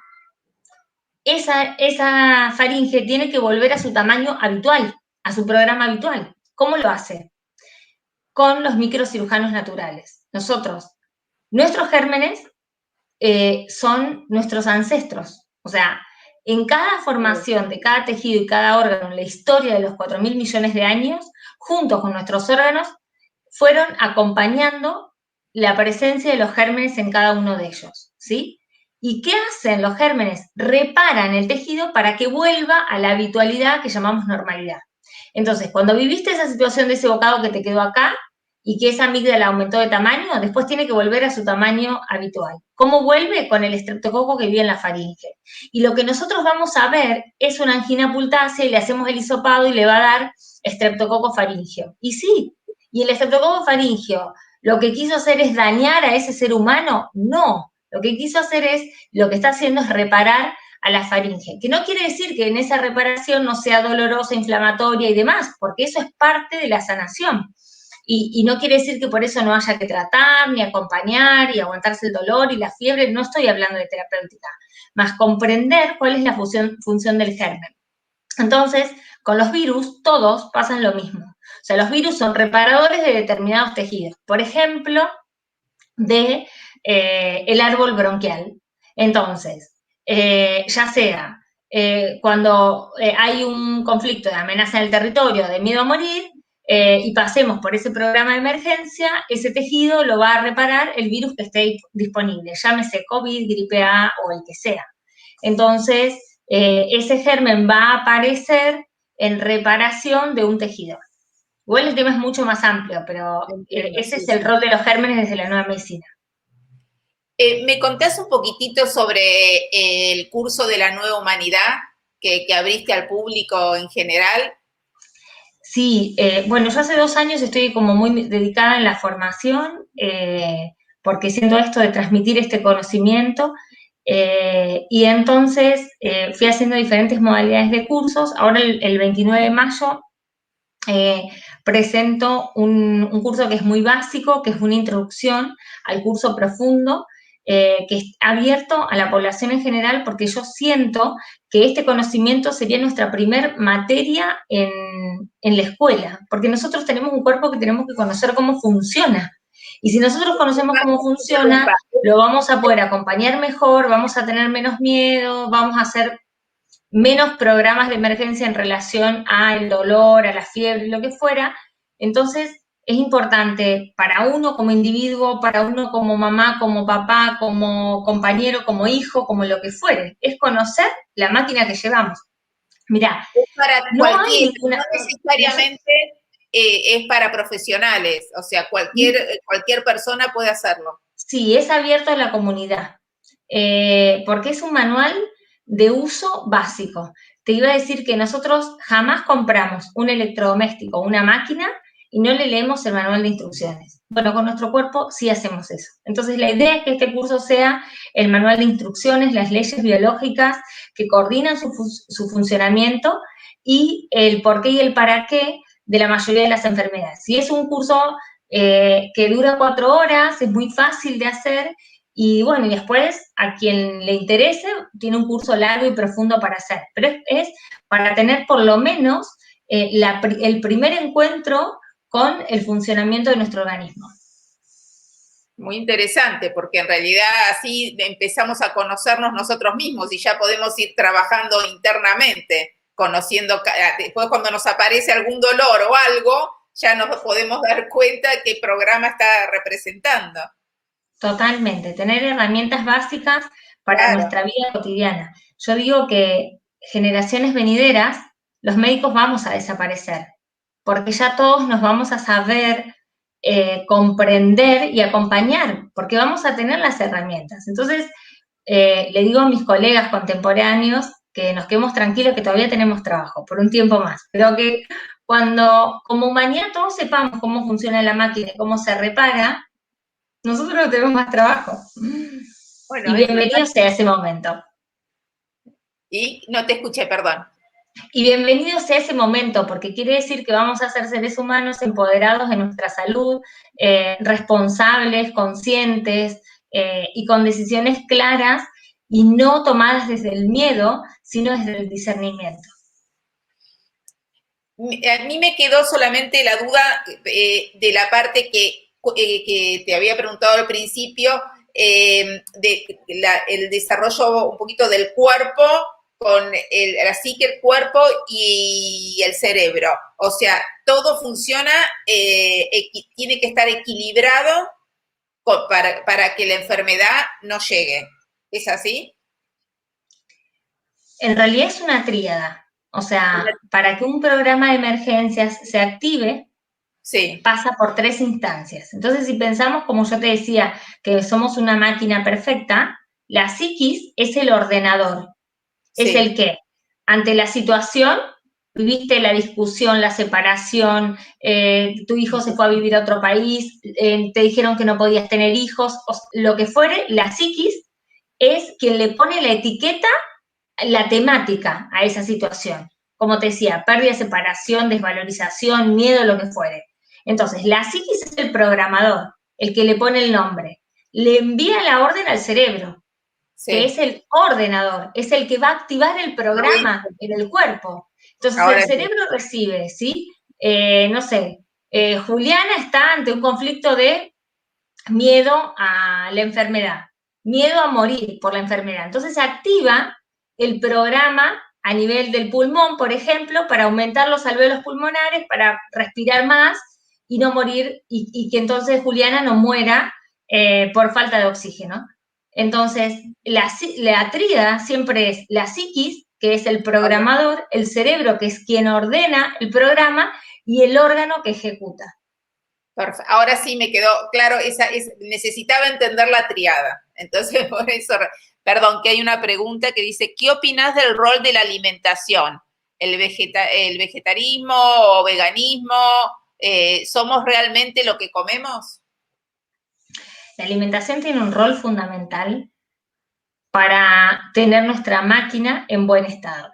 esa faringe tiene que volver a su tamaño habitual, a su programa habitual. ¿Cómo lo hace? Con los microcirujanos naturales. Nuestros gérmenes son nuestros ancestros, o sea, en cada formación de cada tejido y cada órgano en la historia de los 4.000 millones de años, junto con nuestros órganos, fueron acompañando la presencia de los gérmenes en cada uno de ellos, ¿sí? ¿Y qué hacen los gérmenes? Reparan el tejido para que vuelva a la habitualidad que llamamos normalidad. Entonces, cuando viviste esa situación de ese bocado que te quedó acá, y que esa amígdala aumentó de tamaño, después tiene que volver a su tamaño habitual. ¿Cómo vuelve? Con el estreptococo que vive en la faringe. Y lo que nosotros vamos a ver es una angina pultácea y le hacemos el hisopado y le va a dar estreptococo faringeo. Y sí, y el estreptococo faringeo, ¿lo que quiso hacer es dañar a ese ser humano? No, lo que quiso hacer es, lo que está haciendo es reparar a la faringe, que no quiere decir que en esa reparación no sea dolorosa, inflamatoria y demás, porque eso es parte de la sanación. Y no quiere decir que por eso no haya que tratar, ni acompañar, y aguantarse el dolor y la fiebre, no estoy hablando de terapéutica, más comprender cuál es la función del germen. Entonces, con los virus, todos pasan lo mismo. O sea, los virus son reparadores de determinados tejidos. Por ejemplo, de el árbol bronquial. Entonces, ya sea cuando hay un conflicto de amenaza en el territorio, de miedo a morir, y pasemos por ese programa de emergencia, ese tejido lo va a reparar el virus que esté disponible, llámese COVID, gripe A o el que sea. Entonces, ese germen va a aparecer en reparación de un tejido. Igual el tema es mucho más amplio, pero ese es el rol de los gérmenes desde la nueva medicina. ¿Me contás un poquitito sobre el curso de la nueva humanidad que abriste al público en general? Sí, bueno, yo hace 2 años estoy como muy dedicada en la formación, porque siento esto de transmitir este conocimiento, y entonces fui haciendo diferentes modalidades de cursos. Ahora el 29 de mayo presento un curso que es muy básico, que es una introducción al curso profundo, que es abierto a la población en general, porque yo siento que este conocimiento sería nuestra primer materia en la escuela, porque nosotros tenemos un cuerpo que tenemos que conocer cómo funciona. Y si nosotros conocemos cómo funciona, lo vamos a poder acompañar mejor, vamos a tener menos miedo, vamos a hacer menos programas de emergencia en relación al dolor, a la fiebre, lo que fuera. Entonces, es importante para uno como individuo, para uno como mamá, como papá, como compañero, como hijo, como lo que fuere, es conocer la máquina que llevamos. Mirá, Es para no hay cualquiera, ninguna... no necesariamente es para profesionales, o sea, cualquier persona puede hacerlo. Sí, es abierto a la comunidad, porque es un manual de uso básico. Te iba a decir que nosotros jamás compramos un electrodoméstico, una máquina, y no le leemos el manual de instrucciones. Bueno, con nuestro cuerpo sí hacemos eso. Entonces, la idea es que este curso sea el manual de instrucciones, las leyes biológicas que coordinan su funcionamiento y el por qué y el para qué de la mayoría de las enfermedades. Si es un curso que dura 4 horas, es muy fácil de hacer, y bueno, y después a quien le interese tiene un curso largo y profundo para hacer, pero es para tener por lo menos el primer encuentro con el funcionamiento de nuestro organismo. Muy interesante, porque en realidad así empezamos a conocernos nosotros mismos y ya podemos ir trabajando internamente, conociendo, después cuando nos aparece algún dolor o algo, ya nos podemos dar cuenta de qué programa está representando. Totalmente, tener herramientas básicas para Claro. nuestra vida cotidiana. Yo digo que generaciones venideras, los médicos vamos a desaparecer, porque ya todos nos vamos a saber comprender y acompañar, porque vamos a tener las herramientas. Entonces, le digo a mis colegas contemporáneos que nos quedemos tranquilos, que todavía tenemos trabajo por un tiempo más, pero que cuando como humanidad todos sepamos cómo funciona la máquina y cómo se repara, nosotros no tenemos más trabajo. Bueno, Y bienvenido sea ese momento. Y no te escuché, perdón. Y bienvenido sea ese momento, porque quiere decir que vamos a ser seres humanos empoderados de nuestra salud, responsables, conscientes y con decisiones claras y no tomadas desde el miedo, sino desde el discernimiento. A mí me quedó solamente la duda de la parte que te había preguntado al principio, el desarrollo un poquito del cuerpo con la psique, el cuerpo y el cerebro. O sea, todo funciona, tiene que estar equilibrado para que la enfermedad no llegue. ¿Es así? En realidad es una tríada. O sea, para que un programa de emergencias se active, sí, pasa por 3 instancias. Entonces, si pensamos, como yo te decía, que somos una máquina perfecta, la psiquis es el ordenador. Es sí. el que, ante la situación, viviste la discusión, la separación, tu hijo se fue a vivir a otro país, te dijeron que no podías tener hijos, lo que fuere, la psiquis es quien le pone la etiqueta, la temática a esa situación. Como te decía, pérdida, separación, desvalorización, miedo, lo que fuere. Entonces, la psiquis es el programador, el que le pone el nombre. Le envía la orden al cerebro, que es el ordenador, es el que va a activar el programa en el cuerpo. Entonces, Ahora el cerebro recibe, ¿sí? No sé, Juliana está ante un conflicto de miedo a la enfermedad, miedo a morir por la enfermedad. Entonces, se activa el programa a nivel del pulmón, por ejemplo, para aumentar los alvéolos pulmonares, para respirar más y no morir, y que entonces Juliana no muera por falta de oxígeno. Entonces, la tríada siempre es la psiquis, que es el programador, el cerebro, que es quien ordena el programa, y el órgano que ejecuta. Perfecto. Ahora sí me quedó claro, necesitaba entender la triada. Entonces, por eso, perdón, que hay una pregunta que dice, ¿qué opinas del rol de la alimentación? ¿El vegetarismo o veganismo? ¿Somos realmente lo que comemos? La alimentación tiene un rol fundamental para tener nuestra máquina en buen estado.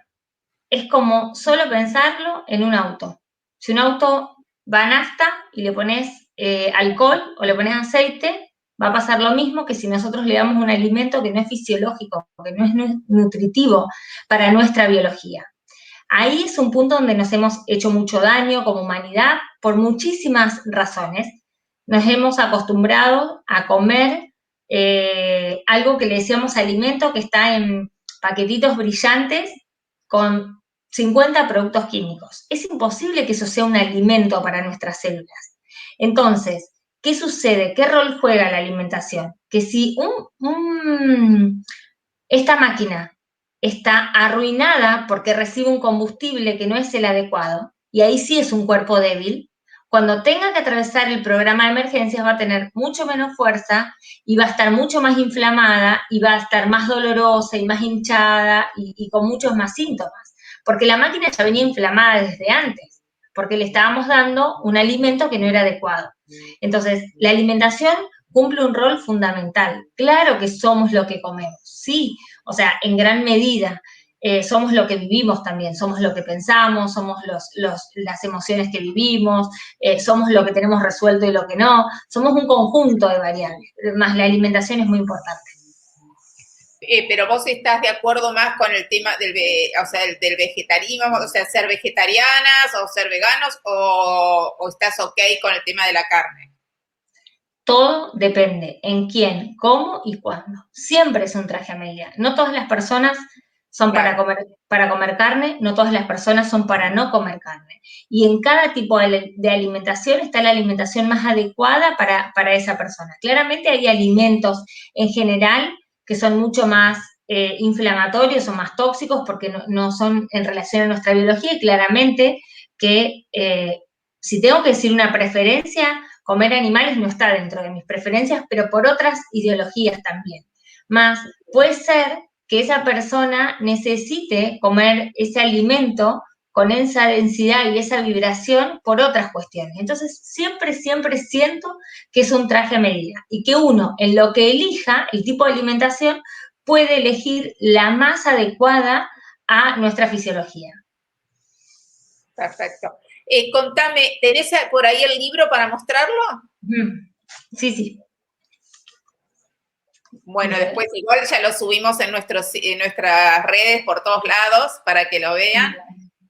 Es como solo pensarlo en un auto. Si un auto va a nafta y le pones alcohol o le pones aceite, va a pasar lo mismo que si nosotros le damos un alimento que no es fisiológico, que no es nutritivo para nuestra biología. Ahí es un punto donde nos hemos hecho mucho daño como humanidad por muchísimas razones. Nos hemos acostumbrado a comer algo que le decíamos alimento que está en paquetitos brillantes con 50 productos químicos. Es imposible que eso sea un alimento para nuestras células. Entonces, ¿qué sucede? ¿Qué rol juega la alimentación? Que si esta máquina está arruinada porque recibe un combustible que no es el adecuado, y ahí sí es un cuerpo débil, cuando tenga que atravesar el programa de emergencias va a tener mucho menos fuerza y va a estar mucho más inflamada y va a estar más dolorosa y más hinchada y con muchos más síntomas, porque la máquina ya venía inflamada desde antes, porque le estábamos dando un alimento que no era adecuado. Entonces, la alimentación cumple un rol fundamental. Claro que somos lo que comemos, sí, o sea, en gran medida. Somos lo que vivimos también, somos lo que pensamos, somos las emociones que vivimos, somos lo que tenemos resuelto y lo que no, somos un conjunto de variables, más la alimentación es muy importante. Pero vos estás de acuerdo más con el tema o sea, del vegetarianismo, o sea, ser vegetarianas o ser veganos, o estás ok con el tema de la carne. Todo depende en quién, cómo y cuándo. Siempre es un traje a medida. No todas las personas son Claro. para comer carne, no todas las personas son para no comer carne. Y en cada tipo de alimentación está la alimentación más adecuada para esa persona. Claramente hay alimentos en general que son mucho más inflamatorios o más tóxicos porque no son en relación a nuestra biología y claramente que si tengo que decir una preferencia, comer animales no está dentro de mis preferencias, pero por otras ideologías también. Más puede ser que esa persona necesite comer ese alimento con esa densidad y esa vibración por otras cuestiones. Entonces, siempre siento que es un traje a medida y que uno, en lo que elija, el tipo de alimentación, puede elegir la más adecuada a nuestra fisiología. Perfecto. Contame, ¿tenés por ahí el libro para mostrarlo? Sí, sí. Bueno, después igual ya lo subimos en nuestras redes por todos lados para que lo vean.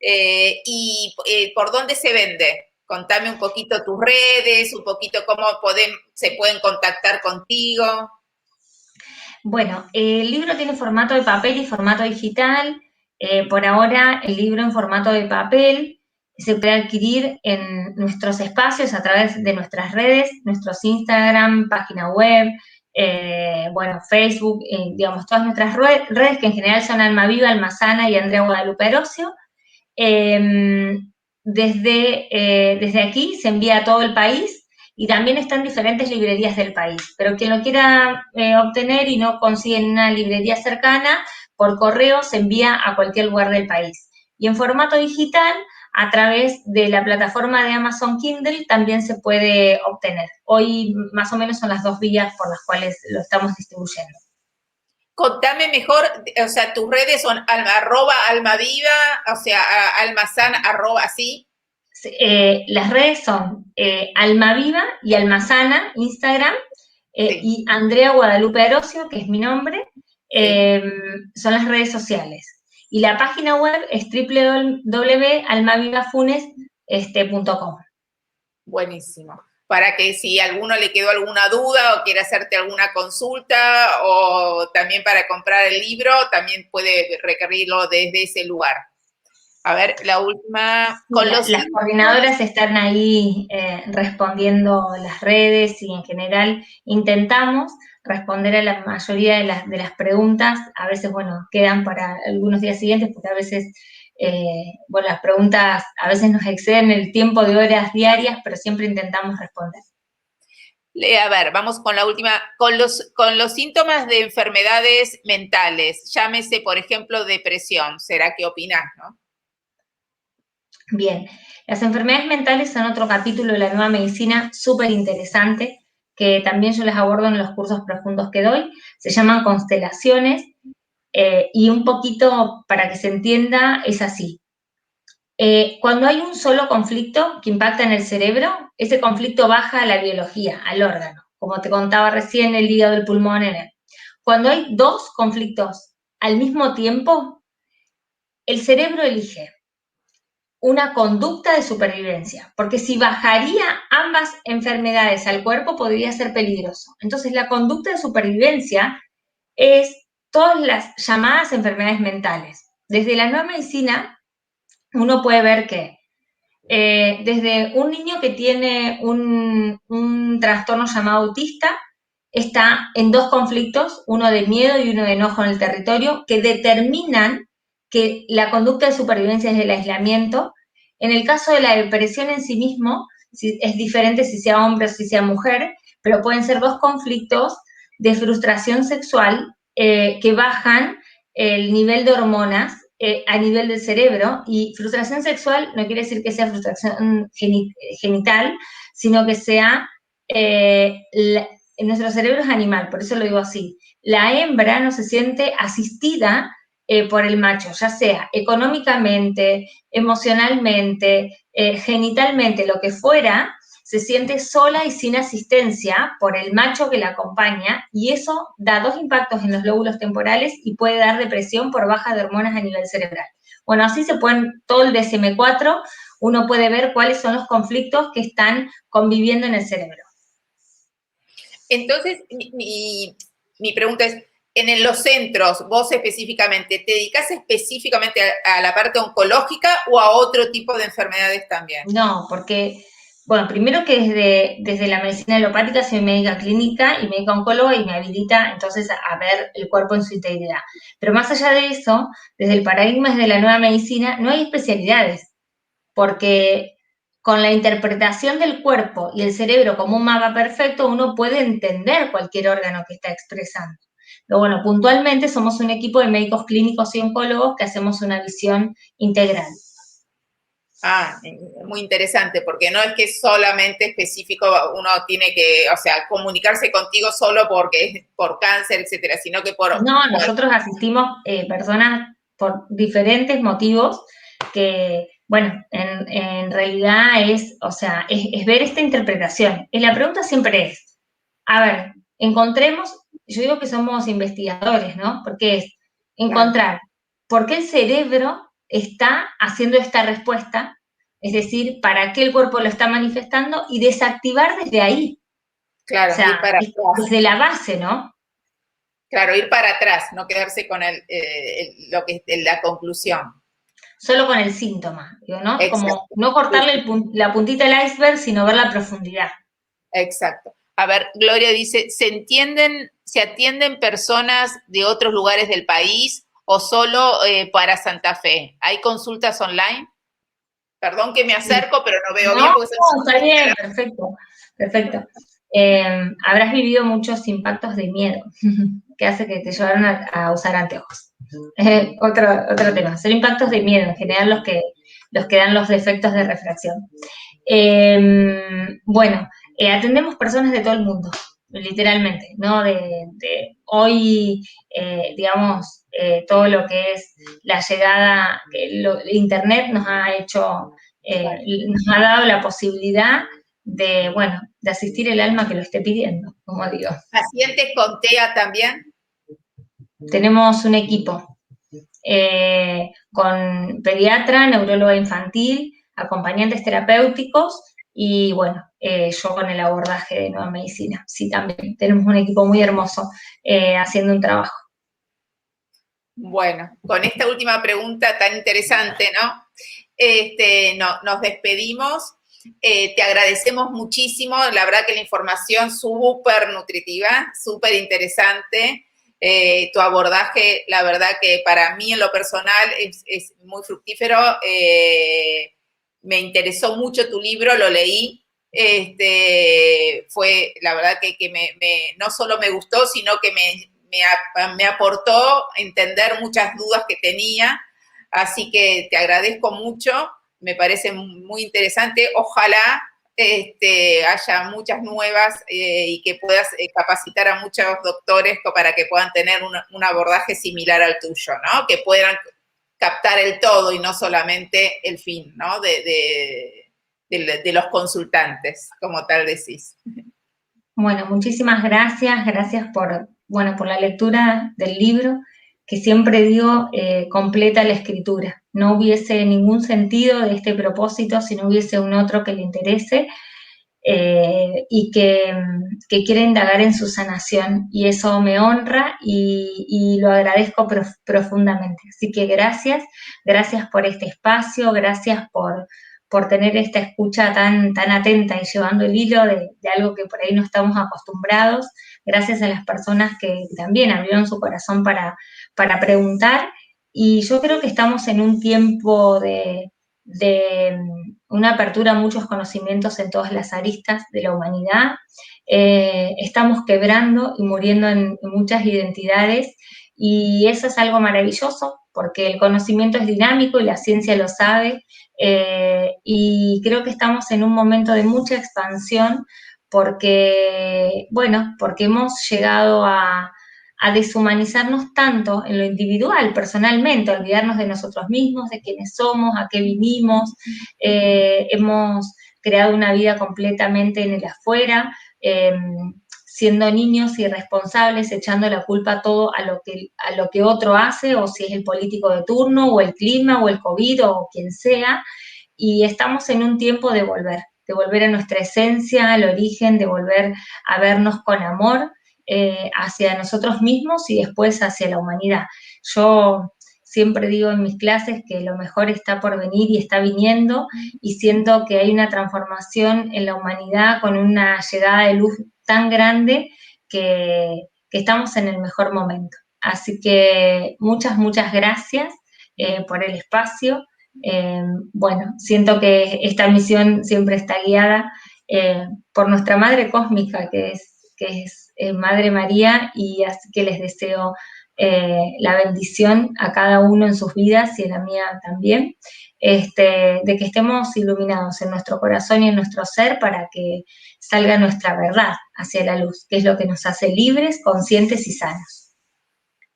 ¿Y por dónde se vende? Contame un poquito tus redes, un poquito cómo se pueden contactar contigo. Bueno, el libro tiene formato de papel y formato digital. Por ahora, el libro en formato de papel se puede adquirir en nuestros espacios a través de nuestras redes, nuestros Instagram, página web, bueno, Facebook, digamos, todas nuestras redes que en general son Almaviva, Almazana y Andrea Guadalupe Arocio. Desde aquí se envía a todo el país y también está en diferentes librerías del país. Pero quien lo quiera obtener y no consigue en una librería cercana, por correo se envía a cualquier lugar del país. Y en formato digital, a través de la plataforma de Amazon Kindle, también se puede obtener. Hoy más o menos son las dos vías por las cuales lo estamos distribuyendo. Contame mejor, o sea, tus redes son @almaviva, o sea, almazán, así. Las redes son Almaviva y Almazana, Instagram, Sí. y Andrea Guadalupe Arocio, que es mi nombre, son las redes sociales. Y la página web es www.almavivafunes.com. Buenísimo. Para que si a alguno le quedó alguna duda o quiere hacerte alguna consulta o también para comprar el libro, también puede requerirlo desde ese lugar. A ver, la última. Las coordinadoras están ahí respondiendo las redes y en general intentamos responder a la mayoría de las preguntas. A veces, bueno, quedan para algunos días siguientes porque a veces, bueno, las preguntas a veces nos exceden el tiempo de horas diarias, pero siempre intentamos responder. A ver, vamos con la última. Con los síntomas de enfermedades mentales, llámese, por ejemplo, depresión, ¿será que opinás, no? Bien, las enfermedades mentales son otro capítulo de la nueva medicina súper interesante, que también yo les abordo en los cursos profundos que doy. Se llaman constelaciones y un poquito para que se entienda es así. Cuando hay un solo conflicto que impacta en el cerebro, ese conflicto baja a la biología, al órgano, como te contaba recién, el hígado, el pulmón, Cuando hay dos conflictos al mismo tiempo, el cerebro elige una conducta de supervivencia, porque si bajaría ambas enfermedades al cuerpo podría ser peligroso. Entonces la conducta de supervivencia es todas las llamadas enfermedades mentales. Desde la nueva medicina uno puede ver que desde un niño que tiene un trastorno llamado autista, está en dos conflictos, uno de miedo y uno de enojo en el territorio, que determinan que la conducta de supervivencia es el aislamiento. En el caso de la depresión en sí mismo, es diferente si sea hombre o si sea mujer, pero pueden ser dos conflictos de frustración sexual que bajan el nivel de hormonas a nivel del cerebro, y frustración sexual no quiere decir que sea frustración genital, sino que sea nuestro cerebro es animal, por eso lo digo así. La hembra no se siente asistida por el macho, ya sea económicamente, emocionalmente, genitalmente, lo que fuera, se siente sola y sin asistencia por el macho que la acompaña, y eso da 2 impactos en los lóbulos temporales y puede dar depresión por baja de hormonas a nivel cerebral. Bueno, así se pueden, todo el DSM-4, uno puede ver cuáles son los conflictos que están conviviendo en el cerebro. Entonces, mi pregunta es, los centros, vos específicamente, ¿te dedicas específicamente a la parte oncológica o a otro tipo de enfermedades también? No, porque, bueno, primero que desde la medicina alopática soy médica clínica y médica oncóloga y me habilita entonces a ver el cuerpo en su integridad. Pero más allá de eso, desde el paradigma de la nueva medicina, no hay especialidades, porque con la interpretación del cuerpo y el cerebro como un mapa perfecto, uno puede entender cualquier órgano que está expresando. Pero bueno, puntualmente somos un equipo de médicos clínicos y oncólogos que hacemos una visión integral. Ah, muy interesante, porque no es que solamente específico uno tiene que, o sea, comunicarse contigo solo porque es por cáncer, etcétera, sino que No, nosotros asistimos personas por diferentes motivos que, bueno, en realidad es, o sea, es ver esta interpretación. Y la pregunta siempre es, a ver, encontremos, yo digo que somos investigadores, ¿no? Porque es encontrar por qué el cerebro está haciendo esta respuesta, es decir, para qué el cuerpo lo está manifestando y desactivar desde ahí. claro, O sea, ir para atrás. desde la base, ¿no? Claro, ir para atrás, no quedarse con lo que es la conclusión. Solo con el síntoma, digo, ¿no? Como Exacto. no cortarle la puntita del iceberg, sino ver la profundidad. Exacto. A ver, Gloria dice, se atienden personas de otros lugares del país o solo para Santa Fe? ¿Hay consultas online? Perdón que me acerco, pero no veo No, bien porque no, está bien, perfecto, perfecto. Habrás vivido muchos impactos de miedo que hace que te llevaron a usar anteojos. Otro tema. Son impactos de miedo, en general los que dan los defectos de refracción. Bueno, atendemos personas de todo el mundo, literalmente, ¿no? Hoy, digamos, todo lo que es la llegada, Internet nos ha hecho, nos ha dado la posibilidad de, bueno, de asistir el alma que lo esté pidiendo, como digo. ¿Pacientes con TEA también? Tenemos un equipo con pediatra, neuróloga infantil, acompañantes terapéuticos y bueno, yo con el abordaje de nueva medicina. Sí, también tenemos un equipo muy hermoso haciendo un trabajo. Bueno, con esta última pregunta tan interesante, ¿no? Nos despedimos. Te agradecemos muchísimo. La verdad que la información súper nutritiva, súper interesante. Tu abordaje, la verdad que para mí en lo personal es muy fructífero. Me interesó mucho tu libro, lo leí. Fue la verdad que no solo me gustó, sino que me aportó entender muchas dudas que tenía, así que te agradezco mucho, me parece muy interesante, ojalá haya muchas nuevas y que puedas capacitar a muchos doctores para que puedan tener un abordaje similar al tuyo, ¿no? Que puedan captar el todo y no solamente el fin, ¿no? De los consultantes, como tal decís. Bueno, muchísimas gracias, gracias bueno, por la lectura del libro, que siempre digo, completa la escritura. No hubiese ningún sentido de este propósito si no hubiese un otro que le interese y que quiera indagar en su sanación. Y eso me honra y lo agradezco profundamente. Así que gracias por este espacio, gracias por tener esta escucha tan atenta y llevando el hilo de algo que por ahí no estamos acostumbrados. Gracias a las personas que también abrieron su corazón para preguntar. Y yo creo que estamos en un tiempo de una apertura a muchos conocimientos en todas las aristas de la humanidad. Estamos quebrando y muriendo en muchas identidades y eso es algo maravilloso porque el conocimiento es dinámico y la ciencia lo sabe y creo que estamos en un momento de mucha expansión porque, bueno, porque hemos llegado a deshumanizarnos tanto en lo individual, personalmente, olvidarnos de nosotros mismos, de quiénes somos, a qué vinimos. Hemos creado una vida completamente en el afuera, siendo niños irresponsables, echando la culpa todo a lo que otro hace, o si es el político de turno, o el clima, o el COVID, o quien sea, y estamos en un tiempo de volver a nuestra esencia, al origen, de volver a vernos con amor hacia nosotros mismos y después hacia la humanidad. Yo siempre digo en mis clases que lo mejor está por venir y está viniendo, y siento que hay una transformación en la humanidad con una llegada de luz tan grande que estamos en el mejor momento. Así que muchas gracias por el espacio. Bueno, siento que esta misión siempre está guiada por nuestra Madre Cósmica, que es Madre María, y así que les deseo la bendición a cada uno en sus vidas y en la mía también, de que estemos iluminados en nuestro corazón y en nuestro ser para que salga nuestra verdad hacia la luz, que es lo que nos hace libres, conscientes y sanos.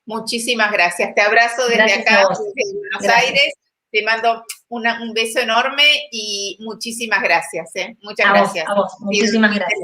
Muchísimas gracias. Te abrazo desde Gracias acá, a vos. desde Buenos Gracias. Aires. Te mando un beso enorme y muchísimas gracias. Muchas a gracias. Vos, muchísimas gracias.